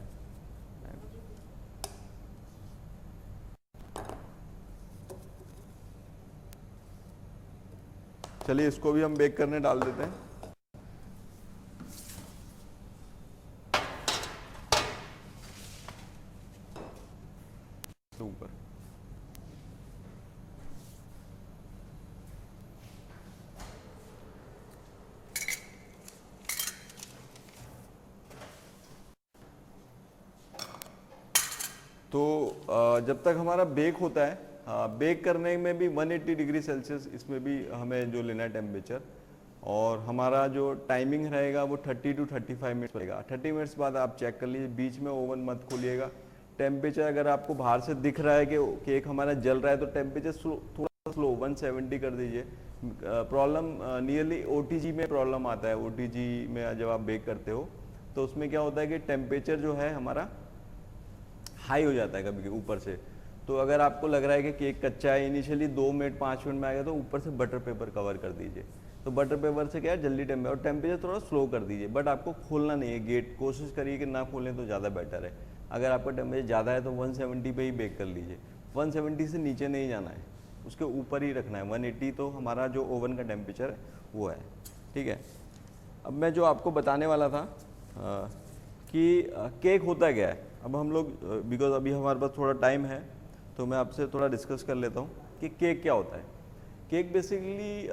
चलिए इसको भी हम बेक करने डाल देते हैं। ऊपर तो जब तक हमारा बेक होता है, बेक करने में भी 180 डिग्री सेल्सियस इसमें भी हमें जो लेना है टेम्परेचर, और हमारा जो टाइमिंग रहेगा वो 30 to 35 मिनट्स रहेगा। 30 मिनट्स बाद आप चेक कर लीजिए, बीच में ओवन मत खोलिएगा। टेम्परेचर अगर आपको बाहर से दिख रहा है कि केक हमारा जल रहा है तो टेम्परेचर थोड़ा स्लो 170 कर दीजिए। प्रॉब्लम नियरली OTG में प्रॉब्लम आता है। OTG में जब आप बेक करते हो तो उसमें क्या होता है कि टेम्परेचर जो है हमारा हाई हो जाता है कभी ऊपर से। तो अगर आपको लग रहा है कि केक कच्चा है, इनिशियली 2 मिनट 5 मिनट में आएगा तो ऊपर से बटर पेपर कवर कर दीजिए। तो बटर पेपर से क्या है जल्दी और टेम्परेचर थोड़ा स्लो कर दीजिए। बट आपको खोलना नहीं है गेट, कोशिश करिए कि ना खोलें तो ज़्यादा बेटर है। अगर आपका टेम्परेचर ज़्यादा है तो 170 पे ही बेक कर लीजिए। 170 से नीचे नहीं जाना है, उसके ऊपर ही रखना है। 180 तो हमारा जो ओवन का टेम्परेचर है वो है, ठीक है। अब मैं जो आपको बताने वाला था कि केक होता क्या है। अब हम लोग बिकॉज अभी हमारे पास थोड़ा टाइम है तो मैं आपसे थोड़ा डिस्कस कर लेता हूँ कि केक क्या होता है। केक बेसिकली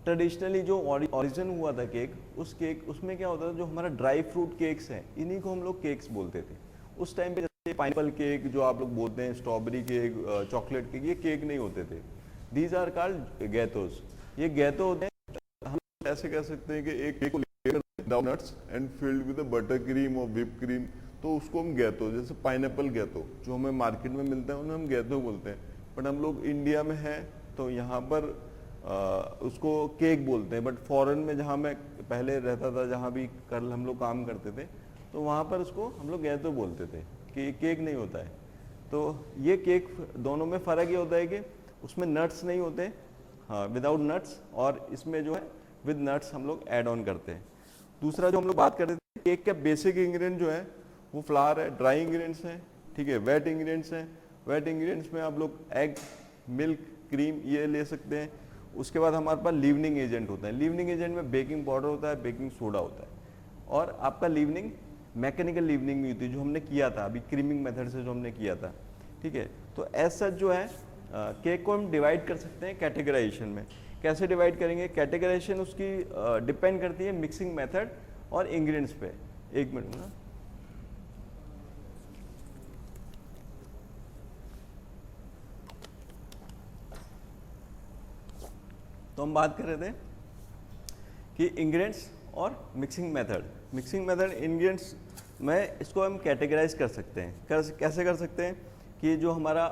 ट्रेडिशनली जो ओरिजिन हुआ था केक, उसमें क्या होता था, जो हमारा ड्राई फ्रूट केक्स हैं इन्हीं को हम लोग केक्स बोलते थे उस टाइम पे। जैसे पाइनएप्पल केक जो आप लोग बोलते हैं, स्ट्रॉबेरी केक, चॉकलेट केक, ये केक नहीं होते थे। These are called gateaux. ये गैतो होते हैं, हम ऐसे कह सकते हैं कि एक केक को लेकर nuts and filled with butter cream और व्हिप क्रीम, तो उसको हम गैतो, जैसे पाइनएप्पल गैतो जो हमें मार्केट में मिलता है उन्हें हम गैतो बोलते हैं। बट हम लोग इंडिया में हैं तो यहाँ पर उसको केक बोलते हैं, बट फॉरेन में जहाँ मैं पहले रहता था, जहाँ भी कल हम लोग काम करते थे, तो वहाँ पर उसको हम लोग गैतो बोलते थे कि केक नहीं होता है। तो ये केक, दोनों में फ़र्क ये होता है कि उसमें नट्स नहीं होते, हाँ, विदाउट नट्स, और इसमें जो है विद नट्स हम लोग ऐड ऑन करते हैं। दूसरा जो हम लोग बात करते थे, केक का बेसिक इंग्रेडिएंट जो है वो फ्लावर है, ड्राई इंग्रेडिएंट्स हैं, ठीक है, वेट इंग्रेडिएंट्स हैं। वेट इंग्रेडिएंट्स में आप लोग एग, मिल्क, क्रीम ये ले सकते हैं। उसके बाद हमारे पास लीवनिंग एजेंट होता है। लीवनिंग एजेंट में बेकिंग पाउडर होता है, बेकिंग सोडा होता है, और आपका लीवनिंग मैकेनिकल लीवनिंग भी होती है, जो हमने किया था अभी क्रीमिंग मेथड से जो हमने किया था, ठीक है। तो ऐसा जो है केक को हम डिवाइड कर सकते हैं कैटेगराइजेशन में। कैसे डिवाइड करेंगे? कैटेगराइजेशन उसकी डिपेंड करती है मिक्सिंग मेथड और इंग्रेडिएंट्स पे। एक मिनट ना, तो हम बात कर रहे थे कि इंग्रेडिएंट्स और mixing method. Mixing method, ingredients में इसको हम कैटेगराइज कर सकते हैं। कैसे कर सकते हैं कि जो हमारा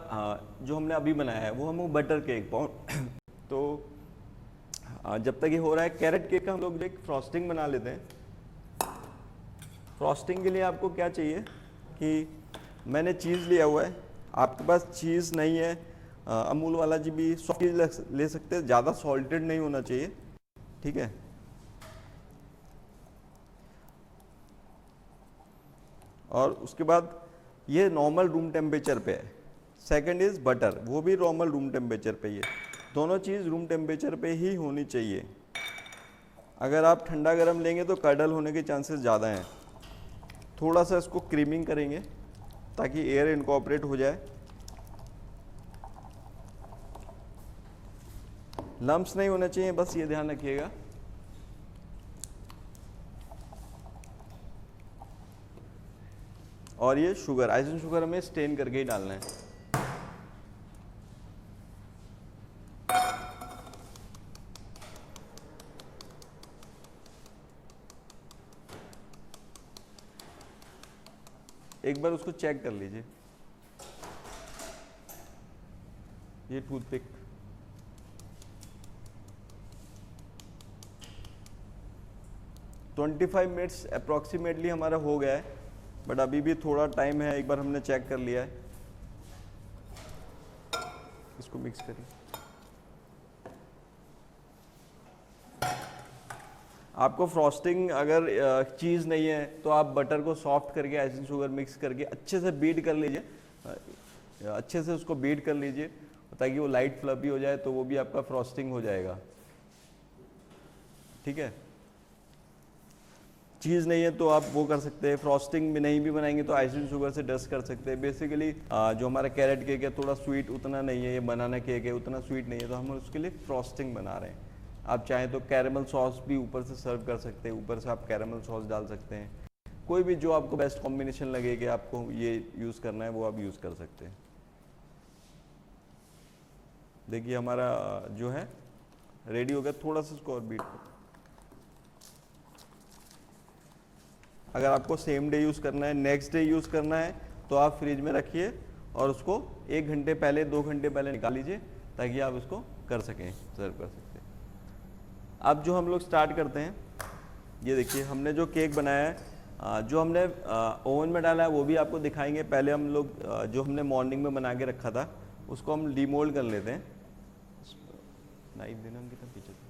जो हमने अभी बनाया है वो हम बटर केक तो जब तक ये हो रहा है, कैरेट केक का हम लोग एक फ्रॉस्टिंग बना लेते हैं। फ्रॉस्टिंग के लिए आपको क्या चाहिए कि मैंने चीज़ लिया हुआ है, आपके पास चीज़ नहीं है, अमूल वाला जी भी सॉफ्ट चीज़ ले सकते हैं, ज़्यादा सॉल्टेड नहीं होना चाहिए, ठीक है। और उसके बाद ये नॉर्मल रूम टेम्परेचर पे है। सेकंड इज़ बटर, वो भी नॉर्मल रूम टेम्परेचर पे ही है। दोनों चीज़ रूम टेम्परेचर पे ही होनी चाहिए। अगर आप ठंडा गर्म लेंगे तो कर्डल होने के चांसेस ज़्यादा हैं। थोड़ा सा इसको क्रीमिंग करेंगे ताकि एयर इनकॉर्पोरेट हो जाए। लम्प्स नहीं होने चाहिए, बस ये ध्यान रखिएगा। और ये शुगर, आइसिंग शुगर हमें स्टेन करके ही डालना है। एक बार उसको चेक कर लीजिए, ये टूथपिक। ट्वेंटी 25 मिनट्स अप्रॉक्सीमेटली हमारा हो गया है, बट अभी भी थोड़ा टाइम है। एक बार हमने चेक कर लिया है। इसको मिक्स करिए। आपको फ्रॉस्टिंग अगर चीज़ नहीं है तो आप बटर को सॉफ्ट करके आइसिंग शुगर मिक्स करके अच्छे से बीट कर लीजिए, अच्छे से उसको बीट कर लीजिए ताकि वो लाइट फ्लफी हो जाए, तो वो भी आपका फ्रॉस्टिंग हो जाएगा, ठीक है। चीज़ नहीं है तो आप वो कर सकते हैं। फ्रॉस्टिंग भी नहीं भी बनाएंगे तो आइसिंग शुगर से डस्ट कर सकते हैं। बेसिकली जो हमारा कैरेट केक है थोड़ा स्वीट उतना नहीं है, ये बनाना केक है उतना स्वीट नहीं है, तो हम उसके लिए फ्रॉस्टिंग बना रहे हैं। आप चाहें तो कैरेमल सॉस भी ऊपर से सर्व कर सकते हैं, ऊपर से आप कैरेमल सॉस डाल सकते हैं। कोई भी जो आपको बेस्ट कॉम्बिनेशन लगे कि आपको ये यूज़ करना है वो आप यूज़ कर सकते हैं। देखिए हमारा जो है रेडी हो गया। थोड़ा सा इसको और बीट करो। अगर आपको सेम डे यूज़ करना है, नेक्स्ट डे यूज़ करना है, तो आप फ्रिज में रखिए और उसको 1 घंटे पहले 2 घंटे पहले निकाल लीजिए ताकि आप इसको कर सकें, सर्व कर सकते हैं। अब जो हम लोग स्टार्ट करते हैं, ये देखिए हमने जो केक बनाया है, जो हमने ओवन में डाला है वो भी आपको दिखाएंगे। पहले हम लोग जो हमने मॉर्निंग में बना के रखा था उसको हम डीमोल्ड कर लेते हैं। नाइफ देना हम कितना पीछे था।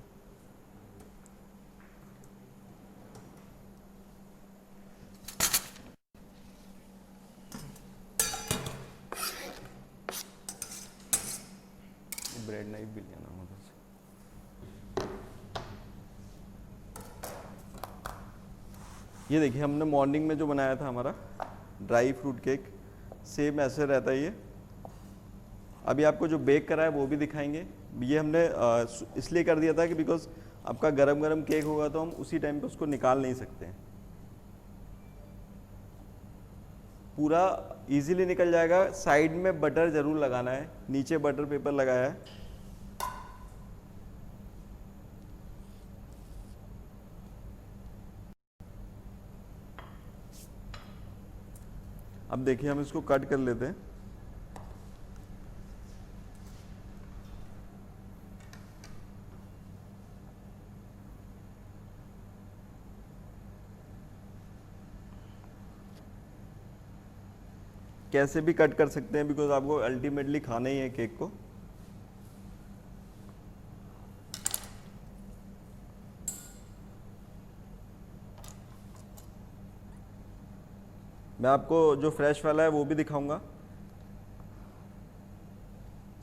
ब्रेड नाइफ भी लेना उधर से। ये देखिए हमने मॉर्निंग में जो बनाया था हमारा ड्राई फ्रूट केक, सेम ऐसे रहता है ये। अभी आपको जो बेक करा है वो भी दिखाएंगे। ये हमने इसलिए कर दिया था कि बिकॉज आपका गरम गरम केक होगा तो हम उसी टाइम पे उसको निकाल नहीं सकते हैं। पूरा इजीली निकल जाएगा। साइड में बटर ज़रूर लगाना है, नीचे बटर पेपर लगाया है। अब देखिए हम इसको कट कर लेते हैं। कैसे भी कट कर सकते हैं, बिकॉज आपको अल्टीमेटली खाना ही है केक को। मैं आपको जो फ्रेश वाला है वो भी दिखाऊंगा।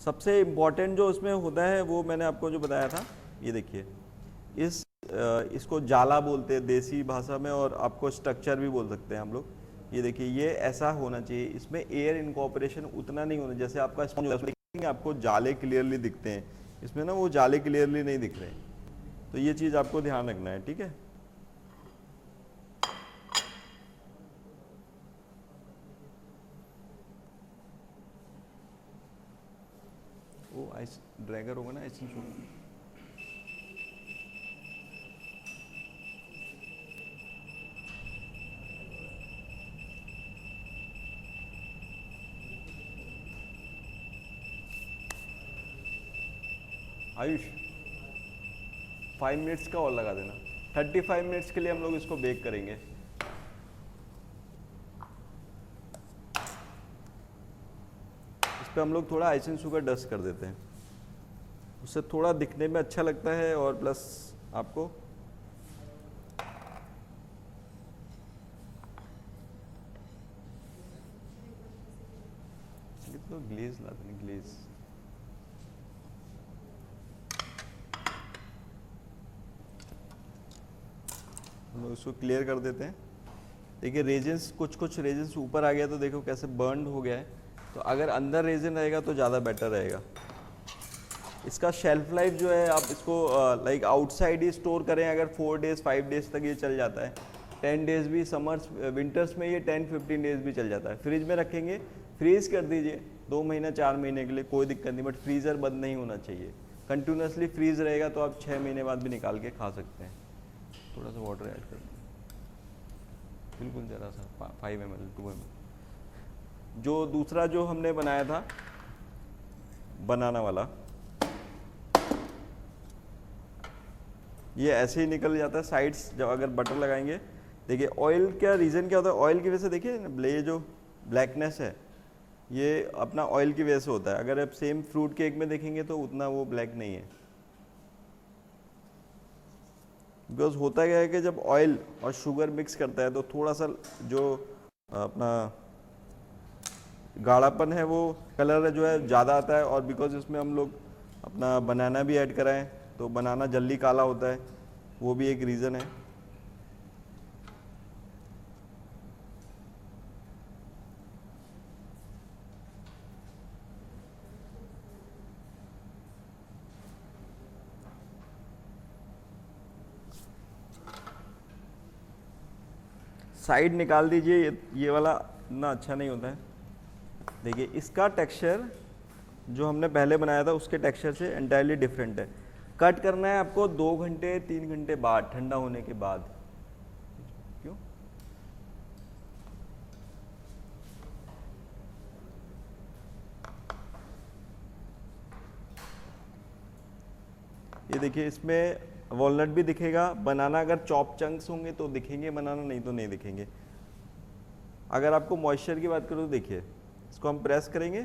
सबसे इम्पॉर्टेंट जो उसमें होता है वो मैंने आपको जो बताया था, ये देखिए, इसको जाला बोलते हैं देसी भाषा में, और आपको स्ट्रक्चर भी बोल सकते हैं हम लोग। ये देखिए, ये ऐसा होना चाहिए, इसमें एयर इनकॉर्पोरेशन उतना नहीं होना, जैसे आपका स्पॉन्ज देखेंगे आपको जाले क्लियरली दिखते हैं, इसमें ना वो जाले क्लियरली नहीं दिख रहे। तो ये चीज़ आपको ध्यान रखना है, ठीक है। वो आइस ड्रैगर होगा ना आइस। आयुष 5 मिनट्स का और लगा देना। 35 मिनट्स के लिए हम लोग इसको बेक करेंगे। इस पर हम लोग थोड़ा आइसिंग शुगर डस्ट कर देते हैं, उससे थोड़ा दिखने में अच्छा लगता है, और प्लस आपको तो ग्लेज ला देंगे, ग्लेज। हम लोग इसको क्लियर कर देते हैं। देखिए रेजिन्स, कुछ रेजिन्स ऊपर आ गया तो देखो कैसे बर्न हो गया है। तो अगर अंदर रेजिन रहेगा तो ज़्यादा बेटर रहेगा। इसका शेल्फ लाइफ जो है, आप इसको लाइक आउटसाइड ही स्टोर करें अगर 4 डेज 5 डेज तक ये चल जाता है। 10 डेज भी, समर्स विंटर्स में ये 10-15 डेज भी चल जाता है। फ्रिज में रखेंगे, फ्रीज कर दीजिए 2 महीना 4 महीने के लिए, कोई दिक्कत नहीं, बट फ्रीज़र बंद नहीं होना चाहिए। कंटिन्यूसली फ्रीज रहेगा तो आप 6 महीने बाद भी निकाल के खा सकते हैं। थोड़ा सा वाटर ऐड कर दें, बिल्कुल ज़रा सा, 5 ml 2 ml। जो दूसरा जो हमने बनाया था बनाना वाला, ये ऐसे ही निकल जाता है साइड्स जब अगर बटर लगाएंगे। देखिए ऑयल का रीज़न क्या होता है, ऑयल की वजह से देखिए ये जो ब्लैकनेस है ये अपना ऑयल की वजह से होता है। अगर आप सेम फ्रूट केक में देखेंगे तो उतना वो ब्लैक नहीं है, बिकॉज होता क्या है कि जब ऑयल और शुगर मिक्स करता है तो थोड़ा सा जो अपना गाढ़ापन है वो कलर जो है ज़्यादा आता है। और बिकॉज इसमें हम लोग अपना बनाना भी ऐड कराएं तो बनाना जल्दी काला होता है, वो भी एक रीज़न है। साइड निकाल दीजिए, ये वाला इतना अच्छा नहीं होता है। देखिए इसका टेक्सचर जो हमने पहले बनाया था उसके टेक्सचर से एंटायरली डिफरेंट है। कट करना है आपको 2 घंटे 3 घंटे बाद, ठंडा होने के बाद। क्यों? ये देखिए इसमें वॉलनट भी दिखेगा, बनाना अगर चॉप चंक्स होंगे तो दिखेंगे बनाना, नहीं तो नहीं दिखेंगे। अगर आपको मॉइस्चर की बात करूँ तो देखिए इसको हम प्रेस करेंगे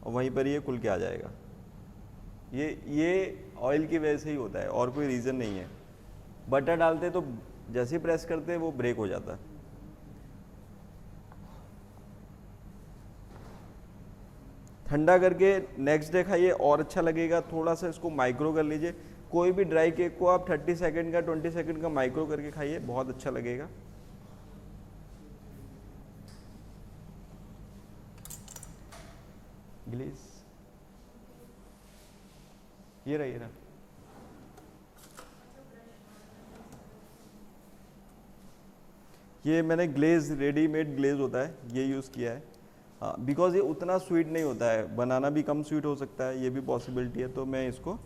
और वहीं पर ये खुल के आ जाएगा। ये ऑयल की वजह से ही होता है और कोई रीज़न नहीं है। बटर डालते तो जैसे ही प्रेस करते हैं वो ब्रेक हो जाता है। ठंडा करके नेक्स्ट डे खाइए और अच्छा लगेगा। थोड़ा सा इसको माइक्रो कर लीजिए। कोई भी ड्राई केक को आप 30 सेकंड का 20 सेकंड का माइक्रो करके खाइए, बहुत अच्छा लगेगा। ग्लेज ये रहा, ये रहा। ये मैंने ग्लेज, रेडीमेड ग्लेज होता है, ये यूज़ किया है। हाँ, बिकॉज ये उतना स्वीट नहीं होता है, बनाना भी कम स्वीट हो सकता है, ये भी पॉसिबिलिटी है। तो मैं इसको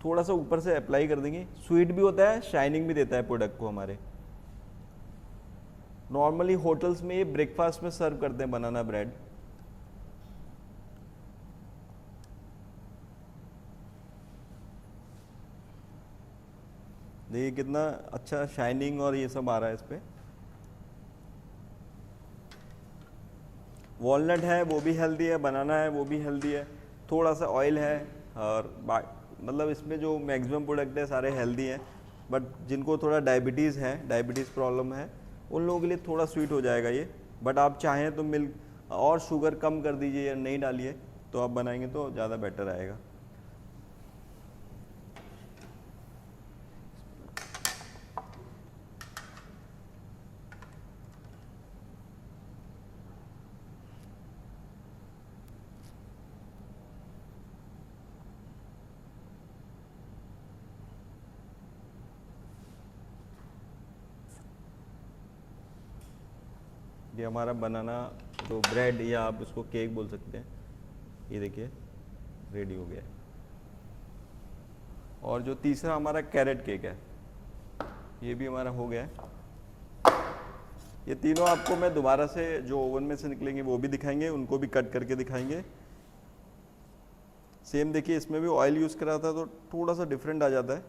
थोड़ा सा ऊपर से अप्लाई कर देंगे। स्वीट भी होता है, शाइनिंग भी देता है प्रोडक्ट को हमारे। नॉर्मली होटल्स में ये ब्रेकफास्ट में सर्व करते हैं बनाना ब्रेड। देखिए कितना अच्छा शाइनिंग और ये सब आ रहा है इस पर। वॉलनट है वो भी हेल्दी है, बनाना है वो भी हेल्दी है, थोड़ा सा ऑयल है और मतलब इसमें जो मैक्सिमम प्रोडक्ट है सारे हेल्दी हैं। बट जिनको थोड़ा डायबिटीज़ है, डायबिटीज़ प्रॉब्लम है, उन लोगों के लिए थोड़ा स्वीट हो जाएगा ये। बट आप चाहें तो मिल्क और शुगर कम कर दीजिए या नहीं डालिए, तो आप बनाएंगे तो ज़्यादा बेटर आएगा। ये हमारा बनाना जो ब्रेड या आप उसको केक बोल सकते हैं, ये देखिए रेडी हो गया है। और जो तीसरा हमारा कैरेट केक है, ये भी हमारा हो गया है। ये तीनों आपको मैं दोबारा से जो ओवन में से निकलेंगे वो भी दिखाएंगे, उनको भी कट करके दिखाएंगे। सेम देखिए इसमें भी ऑयल यूज़ करा था तो थोड़ा सा डिफरेंट आ जाता है।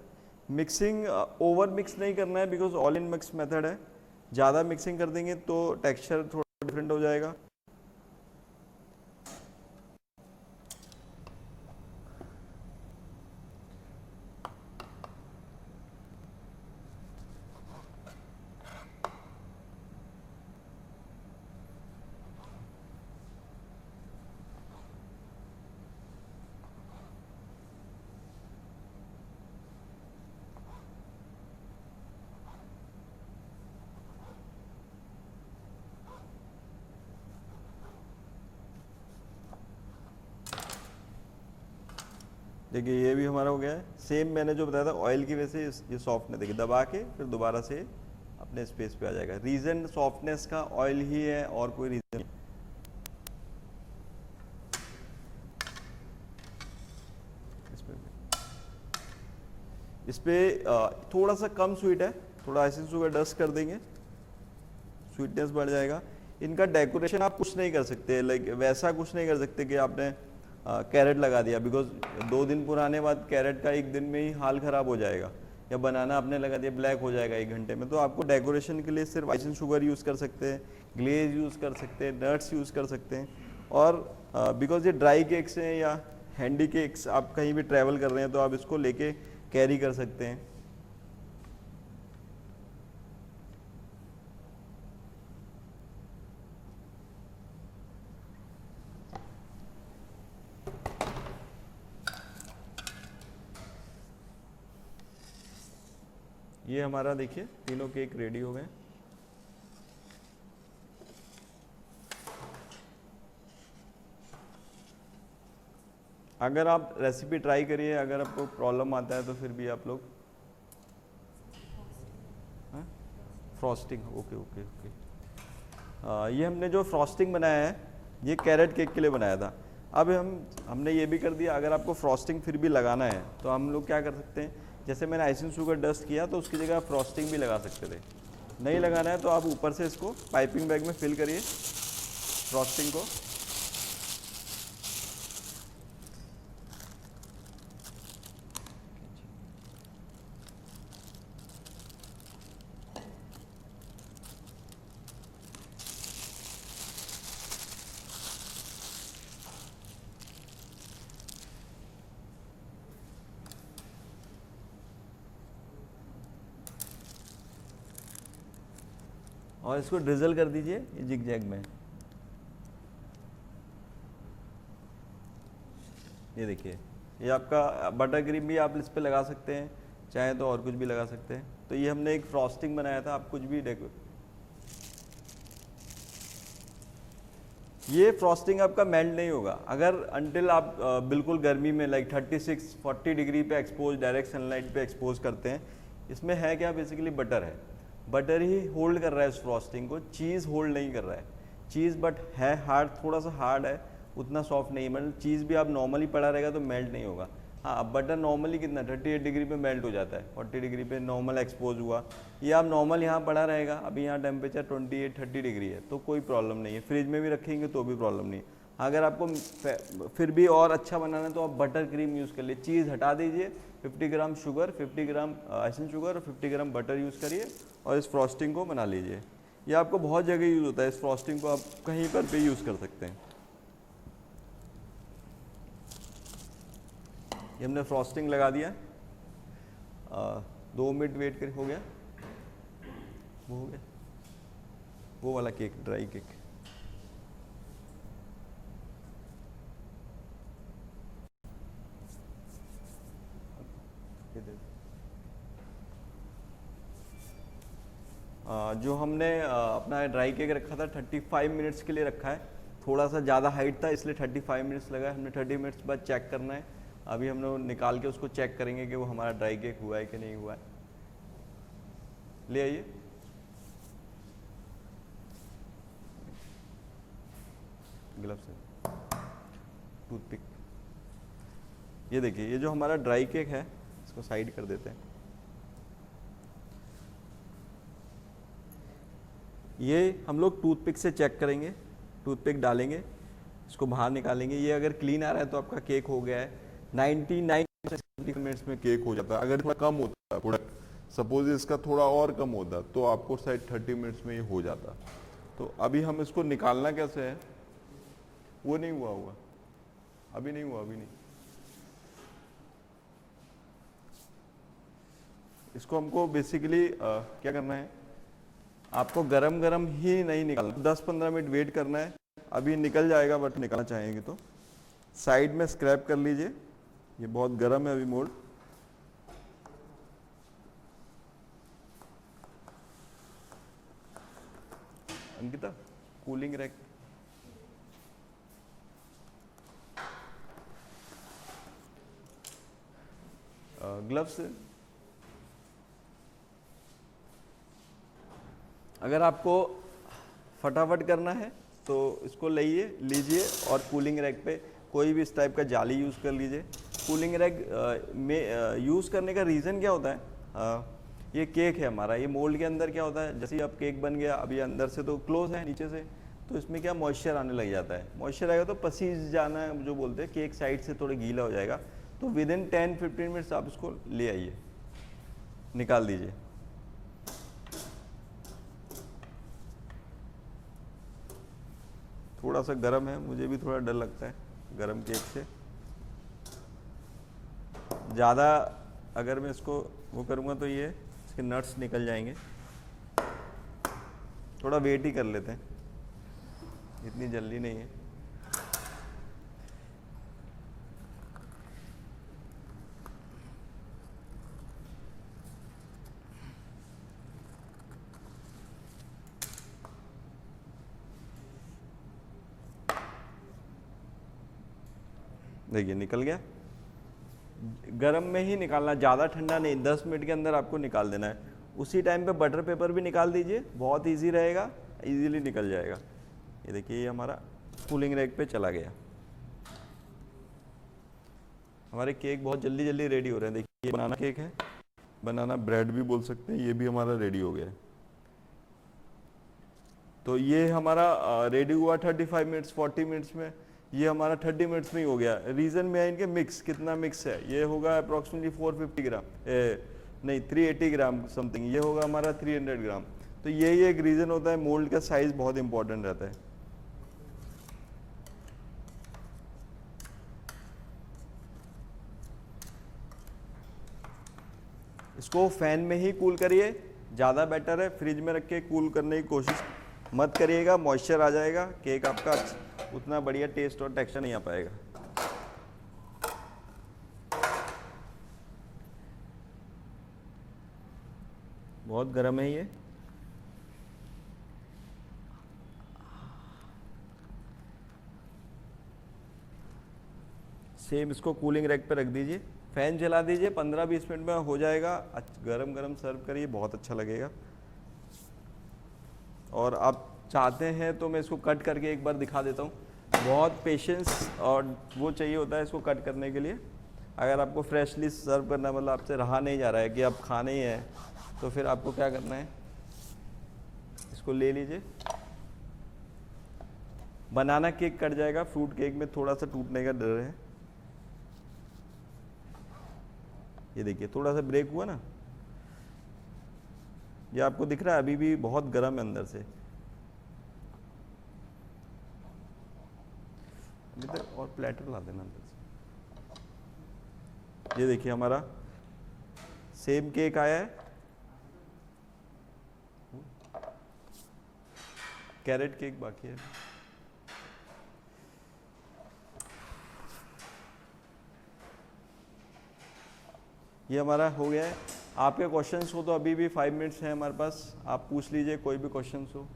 मिक्सिंग ओवर मिक्स नहीं करना है because all in mix method है। ज़्यादा मिक्सिंग कर देंगे तो टेक्सचर थोड़ा डिफरेंट हो जाएगा। देखिए ये भी हमारा हो गया है। सेम मैंने जो बताया था ऑयल की वजह से ये सॉफ्टनेस देखिए दबा के फिर दोबारा से अपने स्पेस पे आ जाएगा। रीज़न सॉफ्टनेस का ऑयल ही है और कोई रीज़न नहीं। इस पे थोड़ा सा कम स्वीट है, थोड़ा आइसिंग शुगर डस्ट कर देंगे, स्वीटनेस बढ़ जाएगा। इनका डेकोरेशन आप कुछ नहीं कर सकते, लाइक वैसा कुछ नहीं कर सकते कि आपने कैरेट लगा दिया, बिकॉज 2 दिन पुराने बाद कैरेट का 1 दिन में ही हाल ख़राब हो जाएगा, या बनाना आपने लगा दिया ब्लैक हो जाएगा 1 घंटे में। तो आपको डेकोरेशन के लिए सिर्फ आइसिंग शुगर यूज़ कर सकते हैं, ग्लेज यूज़ कर सकते हैं, नट्स यूज़ कर सकते हैं। और बिकॉज ये ड्राई केक्स हैं या हैंडी केक्स, आप कहीं भी ट्रैवल कर रहे हैं तो आप इसको लेके कैरी कर सकते हैं। ये हमारा देखिए तीनों केक रेडी हो गए। अगर आप रेसिपी ट्राई करिए, अगर आपको प्रॉब्लम आता है तो फिर भी आप लोग फ्रॉस्टिंग, ओके ओके ओके। ये हमने जो फ्रॉस्टिंग बनाया है ये कैरेट केक के लिए बनाया था। अब हमने ये भी कर दिया, अगर आपको फ्रॉस्टिंग फिर भी लगाना है तो हम लोग क्या कर सकते हैं, जैसे मैंने आइसिंग शुगर डस्ट किया तो उसकी जगह फ्रॉस्टिंग भी लगा सकते थे। नहीं लगाना है तो आप ऊपर से इसको पाइपिंग बैग में फिल करिए फ्रॉस्टिंग को। और इसको ड्रिजल कर दीजिए ये जिग जैग में। ये देखिए ये आपका बटर क्रीम भी आप इस पे लगा सकते हैं, चाहे तो और कुछ भी लगा सकते हैं। तो ये हमने एक फ्रॉस्टिंग बनाया था, आप कुछ भी ये फ्रॉस्टिंग आपका मेल्ट नहीं होगा अगर अनटिल आप बिल्कुल गर्मी में लाइक 36-40 डिग्री पे एक्सपोज, डायरेक्ट सनलाइट पे एक्सपोज करते हैं। इसमें है क्या, बेसिकली बटर है, बटर ही होल्ड कर रहा है उस फ्रॉस्टिंग को, चीज़ होल्ड नहीं कर रहा है। चीज़ बट है हार्ड, थोड़ा सा हार्ड है, उतना सॉफ्ट नहीं है। मतलब चीज़ भी आप नॉर्मली पड़ा रहेगा तो मेल्ट नहीं होगा। हाँ, अब बटर नॉर्मली कितना 38 डिग्री पे मेल्ट हो जाता है, 40 डिग्री पे नॉर्मल एक्सपोज हुआ। ये आप नॉर्मल यहाँ पड़ा रहेगा, अभी यहाँ टेम्परेचर 28-30 डिग्री है तो कोई प्रॉब्लम नहीं है। फ्रिज में भी रखेंगे तो भी प्रॉब्लम नहीं है। अगर आपको फिर भी और अच्छा बनाना है तो आप बटर क्रीम यूज़ कर लिए, चीज़ हटा दीजिए, 50 ग्राम शुगर, 50 ग्राम आइसिंग शुगर और 50 ग्राम बटर यूज़ करिए और इस फ्रॉस्टिंग को बना लीजिए। ये आपको बहुत जगह यूज़ होता है, इस फ्रॉस्टिंग को आप कहीं पर भी यूज़ कर सकते हैं। ये हमने फ्रॉस्टिंग लगा दिया, 2 मिनट वेट कर, हो गया, वो हो गया, वो वाला केक, ड्राई केक। जो हमने अपना ड्राई केक रखा था 35 मिनट्स के लिए रखा है, थोड़ा सा ज़्यादा हाइट था इसलिए 35 मिनट्स लगा है। हमने 30 मिनट्स बाद चेक करना है। अभी हम लोग निकाल के उसको चेक करेंगे कि वो हमारा ड्राई केक हुआ है कि नहीं हुआ है। ले आइए, ग्लव्स से, टूथपिक। ये देखिए, ये जो हमारा ड्राई केक है इसको साइड कर देते हैं। ये हम लोग टूथपिक से चेक करेंगे, टूथपिक डालेंगे, इसको बाहर निकालेंगे। ये अगर क्लीन आ रहा है तो आपका केक हो गया है। 99 मिनट्स में केक हो जाता है। अगर थोड़ा कम होता है प्रोडक्ट, सपोज इसका थोड़ा और कम होता तो आपको शायद 30 मिनट्स में ये हो जाता। तो अभी हम इसको निकालना कैसे है, वो नहीं हुआ होगा, अभी नहीं हुआ, अभी नहीं। इसको हमको बेसिकली क्या करना है, आपको गरम गरम ही नहीं निकालना, 10-15 मिनट वेट करना है। अभी निकल जाएगा, बट निकालना चाहेंगे तो साइड में स्क्रैप कर लीजिए। ये बहुत गरम है अभी mould. Ankita, cooling rack, gloves. अगर आपको फटाफट करना है तो इसको लीजिए और कूलिंग रैक पे कोई भी इस टाइप का जाली यूज़ कर लीजिए। कूलिंग रैक में यूज़ करने का रीज़न क्या होता है, ये केक है हमारा, ये मोल्ड के अंदर क्या होता है, जैसे अब केक बन गया, अभी अंदर से तो क्लोज है, नीचे से तो इसमें क्या मॉइस्चर आने लग जाता है। मॉइस्चर आएगा तो पसीज जाना है जो बोलते हैं, केक साइड से थोड़ा गीला हो जाएगा। तो विद इन 10-15 मिनट्स आप इसको ले आइए, निकाल दीजिए। थोड़ा सा गर्म है, मुझे भी थोड़ा डर लगता है गर्म केक से। ज़्यादा अगर मैं इसको वो करूँगा तो ये इसके नट्स निकल जाएंगे। थोड़ा वेट ही कर लेते हैं, इतनी जल्दी नहीं है। देखिए निकल गया, गरम में ही निकालना, ज़्यादा ठंडा नहीं, 10 मिनट के अंदर आपको निकाल देना है। उसी टाइम पे बटर पेपर भी निकाल दीजिए, बहुत इजी रहेगा, इजीली निकल जाएगा। ये देखिए, ये हमारा कूलिंग रैक पे चला गया। हमारे केक बहुत जल्दी जल्दी रेडी हो रहे हैं। देखिए, बनाना केक है, बनाना ब्रेड भी बोल सकते हैं, ये भी हमारा रेडी हो गया है। तो ये हमारा रेडी हुआ 35 मिनट्स, 40 मिनट्स में। ये हमारा 30 मिनट्स में ही हो गया। रीज़न में है इनके मिक्स, कितना मिक्स है, ये होगा अप्रॉक्सीमेटली 450 ग्राम, नहीं 380 ग्राम समथिंग, ये होगा हमारा 300 ग्राम। तो यही एक रीज़न होता है, मोल्ड का साइज़ बहुत इंपॉर्टेंट रहता है। इसको फैन में ही कूल करिए, ज़्यादा बेटर है। फ्रिज में रख के कूल करने की कोशिश मत करिएगा, मॉइस्चर आ जाएगा, केक आपका उतना बढ़िया टेस्ट और टेक्सचर नहीं आ पाएगा। बहुत गर्म है ये। सेम इसको कूलिंग रैक पे रख दीजिए, फैन चला दीजिए, 15-20 मिनट में हो जाएगा। गरम गरम सर्व करिए, बहुत अच्छा लगेगा। और आप चाहते हैं तो मैं इसको कट करके एक बार दिखा देता हूँ। बहुत पेशेंस और वो चाहिए होता है इसको कट करने के लिए। अगर आपको फ्रेशली सर्व करना, मतलब आपसे रहा नहीं जा रहा है कि आप खाना ही है, तो फिर आपको क्या करना है, इसको ले लीजिए। बनाना केक कट जाएगा, फ्रूट केक में थोड़ा सा टूटने का डर है। ये देखिए, थोड़ा सा ब्रेक हुआ ना। ये आपको दिख रहा है अभी भी बहुत गर्म है अंदर से। अभी तक और प्लेटर ला देना अंदर से। ये देखिए हमारा सेम केक आया है, कैरेट केक बाकी है। ये हमारा हो गया है। आपके क्वेश्चंस हो तो अभी भी 5 मिनट्स हैं हमारे पास, आप पूछ लीजिए कोई भी क्वेश्चंस हो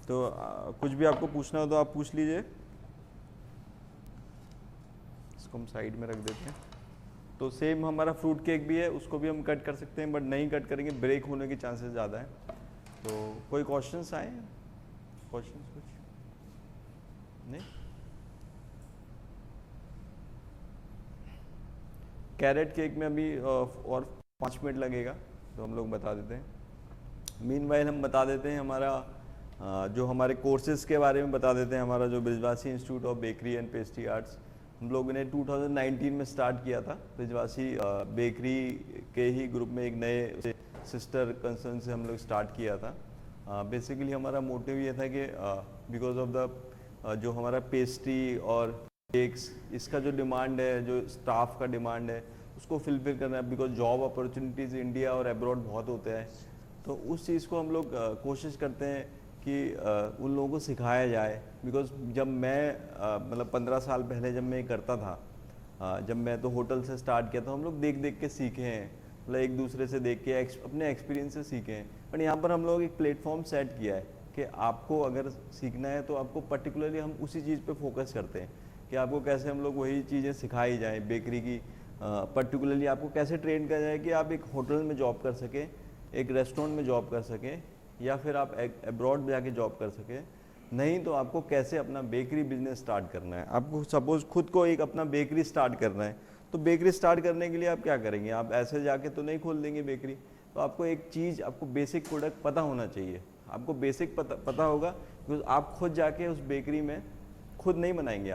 तो कुछ भी आपको पूछना हो तो आप पूछ लीजिए। इसको हम साइड में रख देते हैं। तो सेम हमारा फ्रूट केक भी है, उसको भी हम कट कर सकते हैं, बट नहीं कट करेंगे, ब्रेक होने के चांसेस ज़्यादा है। तो कोई क्वेश्चंस आए? क्वेश्चंस कुछ नहीं? कैरेट केक में अभी और 5 मिनट लगेगा, तो हम लोग बता देते हैं। मीनवाइल हम बता देते हैं हमारा जो हमारे कोर्सेज के बारे में बता देते हैं। हमारा जो Brijwasi institute of bakery and pastry arts हम लोगों ने 2019 में स्टार्ट किया था। ब्रिजवासी बेकरी के ही ग्रुप में एक नए सिस्टर कंसर्न से हम लोग स्टार्ट किया था। बेसिकली हमारा मोटिव ये था कि बिकॉज ऑफ द जो हमारा पेस्ट्री और केक्स, इसका जो डिमांड है, जो स्टाफ का डिमांड है, उसको फिलफिल करना है। बिकॉज जॉब अपॉर्चुनिटीज़ इंडिया और अब्रॉड बहुत होते हैं, तो उस चीज़ को हम लोग कोशिश करते हैं कि उन लोगों को सिखाया जाए। बिकॉज जब मैं मतलब 15 साल पहले जब मैं करता था, जब मैं तो होटल से स्टार्ट किया था, हम लोग देख देख के सीखे हैं, मतलब एक दूसरे से देख के अपने एक्सपीरियंस से सीखे हैं। पर यहाँ पर हम लोग एक प्लेटफॉर्म सेट किया है कि आपको अगर सीखना है तो आपको पर्टिकुलरली हम उसी चीज़ पे फोकस करते हैं कि आपको कैसे हम लोग वही चीज़ें सिखाई जाए बेकरी की। पर्टिकुलरली आपको कैसे ट्रेन किया जाए कि आप एक होटल में जॉब कर सकें, एक रेस्टोरेंट में जॉब कर सकें, या फिर आप अब्रॉड जाके जॉब कर सकें। नहीं तो आपको कैसे अपना बेकरी बिजनेस स्टार्ट करना है। आपको सपोज खुद को एक अपना बेकरी स्टार्ट करना है, तो बेकरी स्टार्ट करने के लिए आप क्या करेंगे? आप ऐसे जाके तो नहीं खोल देंगे बेकरी। तो आपको एक चीज़, आपको बेसिक प्रोडक्ट पता होना चाहिए। आपको बेसिक पता होगा, क्योंकि आप खुद जाके उस बेकरी में खुद नहीं बनाएंगे।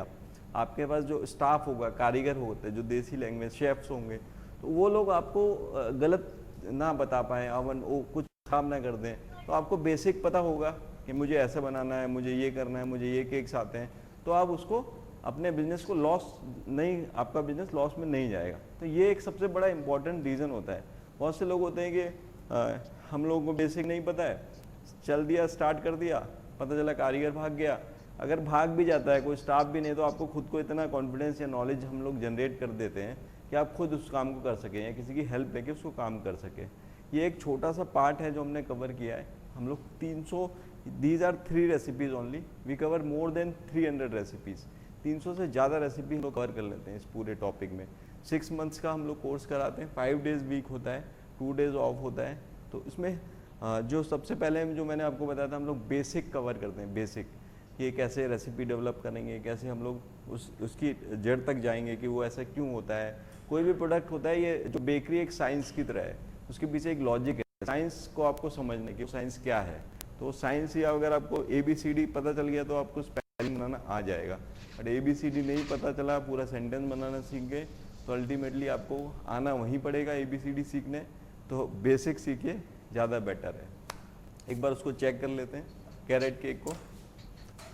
आपके पास जो स्टाफ होगा, कारीगर होते हैं, जो देसी लैंग्वेज शेफ्स होंगे, तो वो लोग आपको गलत ना बता पाएँ, अवन वो कुछ काम ना कर दें। तो आपको बेसिक पता होगा कि मुझे ऐसा बनाना है, मुझे ये करना है, मुझे ये केक्स आते हैं, तो आप उसको अपने बिजनेस को लॉस नहीं, आपका बिजनेस लॉस में नहीं जाएगा। तो ये एक सबसे बड़ा इंपॉर्टेंट रीज़न होता है। बहुत से लोग होते हैं कि हम लोगों को बेसिक नहीं पता है, चल दिया, स्टार्ट कर दिया, पता चला कारीगर भाग गया। अगर भाग भी जाता है, कोई स्टाफ भी नहीं, तो आपको खुद को इतना कॉन्फिडेंस या नॉलेज हम लोग जनरेट कर देते हैं कि आप खुद उस काम को कर सकें या किसी की हेल्प लेके उसको काम कर सकें। ये एक छोटा सा पार्ट है जो हमने कवर किया है। हम लोग 300, these are 3 recipes only, we cover more than 300 recipes. 300 से ज़्यादा रेसिपी हम लोग कवर कर लेते हैं इस पूरे टॉपिक में। 6 मंथ्स का हम लोग कोर्स कराते हैं, 5 डेज़ वीक होता है, 2 डेज़ ऑफ होता है। तो इसमें जो सबसे पहले जो मैंने आपको बताया था, हम लोग बेसिक कवर करते हैं। बेसिक कि कैसे रेसिपी डेवलप करेंगे, कैसे हम लोग उसकी जड़ तक जाएंगे कि वो ऐसा क्यों होता है। कोई भी प्रोडक्ट होता है, ये जो बेकरी एक साइंस की तरह है, उसके पीछे एक लॉजिक है। साइंस को आपको समझने की, साइंस क्या है, तो साइंस या अगर आपको ABCD पता चल गया तो आपको स्पेलिंग बनाना आ जाएगा। बट ABCD नहीं पता चला, पूरा सेंटेंस बनाना सीख गए, तो अल्टीमेटली आपको आना वहीं पड़ेगा ABCD सीखने। तो बेसिक सीखिए, ज़्यादा बेटर है। एक बार उसको चेक कर लेते हैं, कैरेट केक को।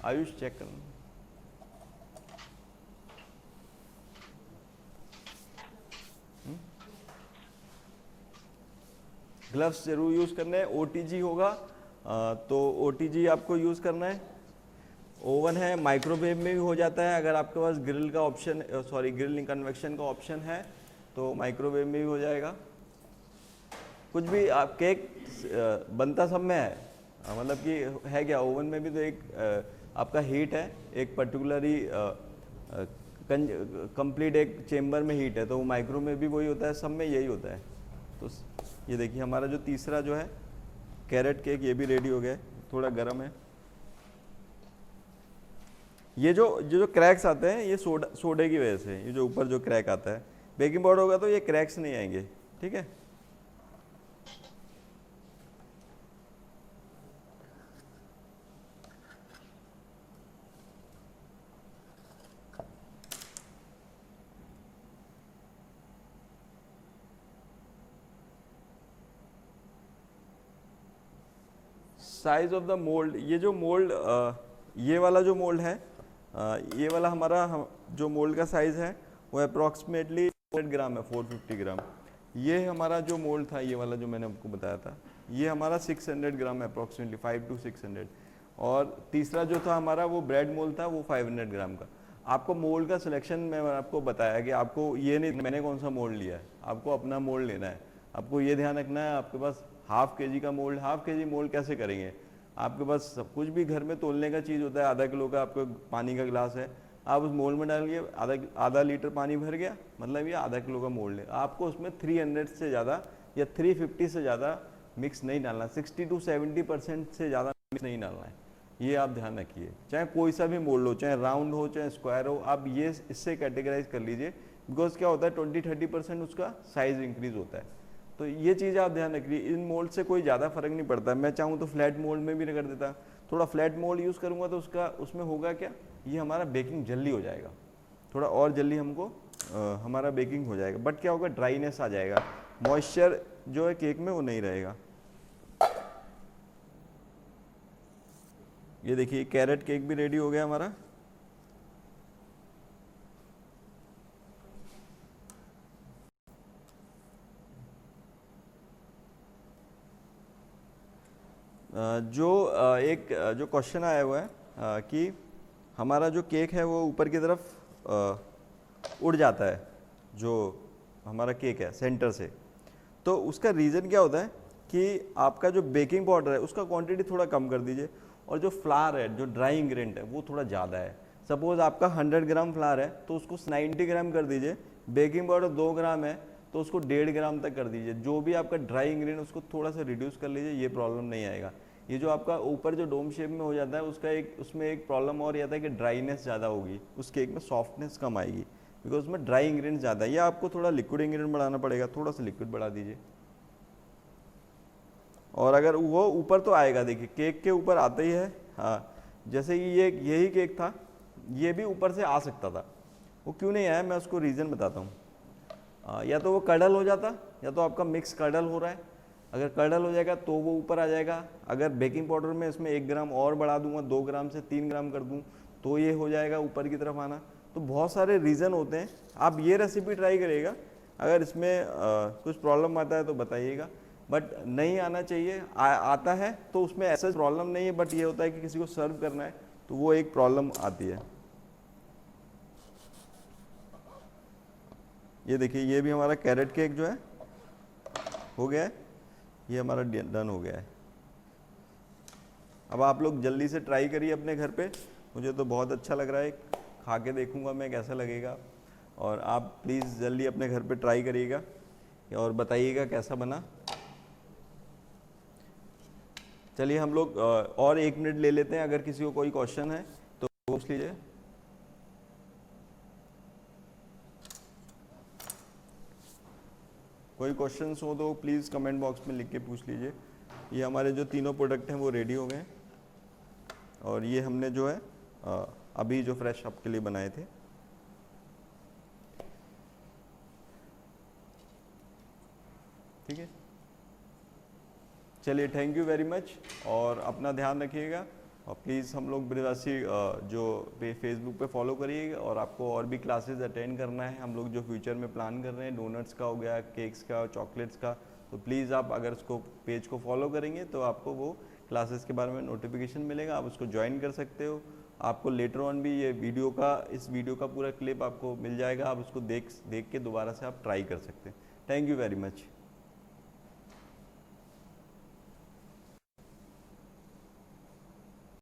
आयुष चेक करना। ग्लव्स जरूर यूज करने हैं। OTG होगा तो OTG आपको यूज करना है। ओवन है, माइक्रोवेव में भी हो जाता है। अगर आपके पास ग्रिल का ऑप्शन, सॉरी ग्रिल कन्वेक्शन का ऑप्शन है तो माइक्रोवेव में भी हो जाएगा। कुछ भी आप केक बनता सब में है, मतलब कि है क्या, ओवन में भी तो एक आपका हीट है, एक पर्टिकुलरली कंप्लीट एक चेम्बर में हीट है, तो वो माइक्रो में भी वही होता है, सब में यही होता है। तो ये देखिए हमारा जो तीसरा जो है कैरेट केक, ये भी रेडी हो गया है, थोड़ा गर्म है। ये जो क्रैक्स आते हैं, ये सोडे की वजह से, ये जो ऊपर जो क्रैक आता है, बेकिंग पाउडर होगा तो ये क्रैक्स नहीं आएंगे, ठीक है। साइज ऑफ द मोल्ड, ये जो मोल्ड ये वाला जो मोल्ड है, ये वाला हमारा जो मोल्ड का साइज है वो अप्रॉक्सीमेटली 400 ग्राम है, 450 ग्राम। ये हमारा जो मोल्ड था, ये वाला जो मैंने आपको बताया था, ये हमारा 600 ग्राम है अप्रॉक्सीमेटली, 5 to 600। और तीसरा जो था हमारा वो ब्रेड मोल्ड था, वो 500 ग्राम का। आपको मोल्ड का सिलेक्शन मैं आपको बताया कि आपको ये नहीं मैंने कौन सा मोल्ड लिया है, आपको अपना मोल्ड लेना है। आपको ये ध्यान रखना है आपके पास ½ kg का मोल्ड, ½ kg मोल्ड कैसे करेंगे, आपके पास सब कुछ भी घर में तोलने का चीज़ होता है, आधा किलो का आपको पानी का गिलास है, आप उस मोल्ड में डालिए, आधा लीटर पानी भर गया, मतलब ये ½ किलो का मोल्ड है। आपको उसमें 300 से ज़्यादा या 350 से ज़्यादा मिक्स नहीं डालना, 60 to 70% से ज़्यादा मिक्स नहीं डालना है, ये आप ध्यान रखिए। चाहे कोई सा भी मोल्ड हो, चाहे राउंड हो चाहे स्क्वायर हो, आप ये इससे कैटेगराइज कर लीजिए, बिकॉज क्या होता है 20-30% उसका साइज इंक्रीज होता है। तो ये चीज़ आप ध्यान रखिए। इन मोल्ड से कोई ज़्यादा फर्क नहीं पड़ता, मैं चाहूँ तो फ्लैट मोल्ड में भी कर देता, थोड़ा फ्लैट मोल्ड यूज़ करूँगा तो उसमें होगा क्या, ये हमारा बेकिंग जल्दी हो जाएगा, थोड़ा और जल्दी हमको हमारा बेकिंग हो जाएगा, बट क्या होगा ड्राइनेस आ जाएगा, मॉइस्चर जो है केक में वो नहीं रहेगा। ये देखिए कैरेट केक भी रेडी हो गया हमारा। जो क्वेश्चन आया हुआ है कि हमारा जो केक है वो ऊपर की तरफ उड़ जाता है, जो हमारा केक है सेंटर से, तो उसका रीज़न क्या होता है कि आपका जो बेकिंग पाउडर है उसका क्वांटिटी थोड़ा कम कर दीजिए, और जो फ्लावर है, जो ड्राई इंग्रेडिएंट है, वो थोड़ा ज़्यादा है। सपोज़ आपका 100 ग्राम फ्लावर है तो उसको 90 ग्राम कर दीजिए, बेकिंग पाउडर 2 ग्राम है तो उसको 1.5 ग्राम तक कर दीजिए। जो भी आपका ड्राई इंग्रेडिएंट उसको थोड़ा सा रिड्यूस कर लीजिए, ये प्रॉब्लम नहीं आएगा। ये जो आपका ऊपर जो डोम शेप में हो जाता है उसमें एक प्रॉब्लम और आता है कि ड्राइनेस ज़्यादा होगी, उस केक में सॉफ्टनेस कम आएगी, बिकॉज उसमें ड्राई इंग्रेडिएंट ज़्यादा है। या आपको थोड़ा लिक्विड इंग्रेडिएंट बढ़ाना पड़ेगा, थोड़ा सा लिक्विड बढ़ा दीजिए। और अगर वो ऊपर तो आएगा, देखिए केक के ऊपर आता ही है। हाँ, जैसे कि यही केक था, ये भी ऊपर से आ सकता था, वो क्यों नहीं आया मैं उसको रीज़न बताता हूँ। या तो वो कर्डल हो जाता, या तो आपका मिक्स कर्डल हो रहा है। अगर कर्डल हो जाएगा तो वो ऊपर आ जाएगा। अगर बेकिंग पाउडर में इसमें 1 ग्राम और बढ़ा दूंगा, 2 ग्राम से 3 ग्राम कर दूँ, तो ये हो जाएगा ऊपर की तरफ आना। तो बहुत सारे रीज़न होते हैं। आप ये रेसिपी ट्राई करिएगा, अगर इसमें कुछ प्रॉब्लम आता है तो बताइएगा, बट नहीं आना चाहिए। आता है तो उसमें ऐसा प्रॉब्लम नहीं है, बट ये होता है कि किसी को सर्व करना है तो वो एक प्रॉब्लम आती है। ये देखिए, ये भी हमारा कैरेट केक जो है हो गया है, ये हमारा डन हो गया है। अब आप लोग जल्दी से ट्राई करिए अपने घर पे, मुझे तो बहुत अच्छा लग रहा है, खा के देखूंगा मैं कैसा लगेगा। और आप प्लीज़ जल्दी अपने घर पे ट्राई करिएगा और बताइएगा कैसा बना। चलिए हम लोग और 1 मिनट ले लेते हैं, अगर किसी को कोई क्वेश्चन है तो पूछ लीजिए। कोई क्वेश्चंस हो तो प्लीज़ कमेंट बॉक्स में लिख के पूछ लीजिए। ये हमारे जो तीनों प्रोडक्ट हैं वो रेडी हो गए, और ये हमने जो है अभी जो फ्रेश आपके लिए बनाए थे। ठीक है, चलिए थैंक यू वेरी मच, और अपना ध्यान रखिएगा। और प्लीज़ हम लोग ब्रिजवासी जो फेसबुक पे फॉलो करिएगा, और आपको और भी क्लासेस अटेंड करना है। हम लोग जो फ्यूचर में प्लान कर रहे हैं, डोनट्स का हो गया, केक्स का, चॉकलेट्स का, तो प्लीज़ आप अगर उसको पेज को फॉलो करेंगे तो आपको वो क्लासेस के बारे में नोटिफिकेशन मिलेगा, आप उसको ज्वाइन कर सकते हो। आपको लेटर ऑन भी ये इस वीडियो का पूरा क्लिप आपको मिल जाएगा, आप उसको देख के दोबारा से आप ट्राई कर सकते हैं। Thank you very much.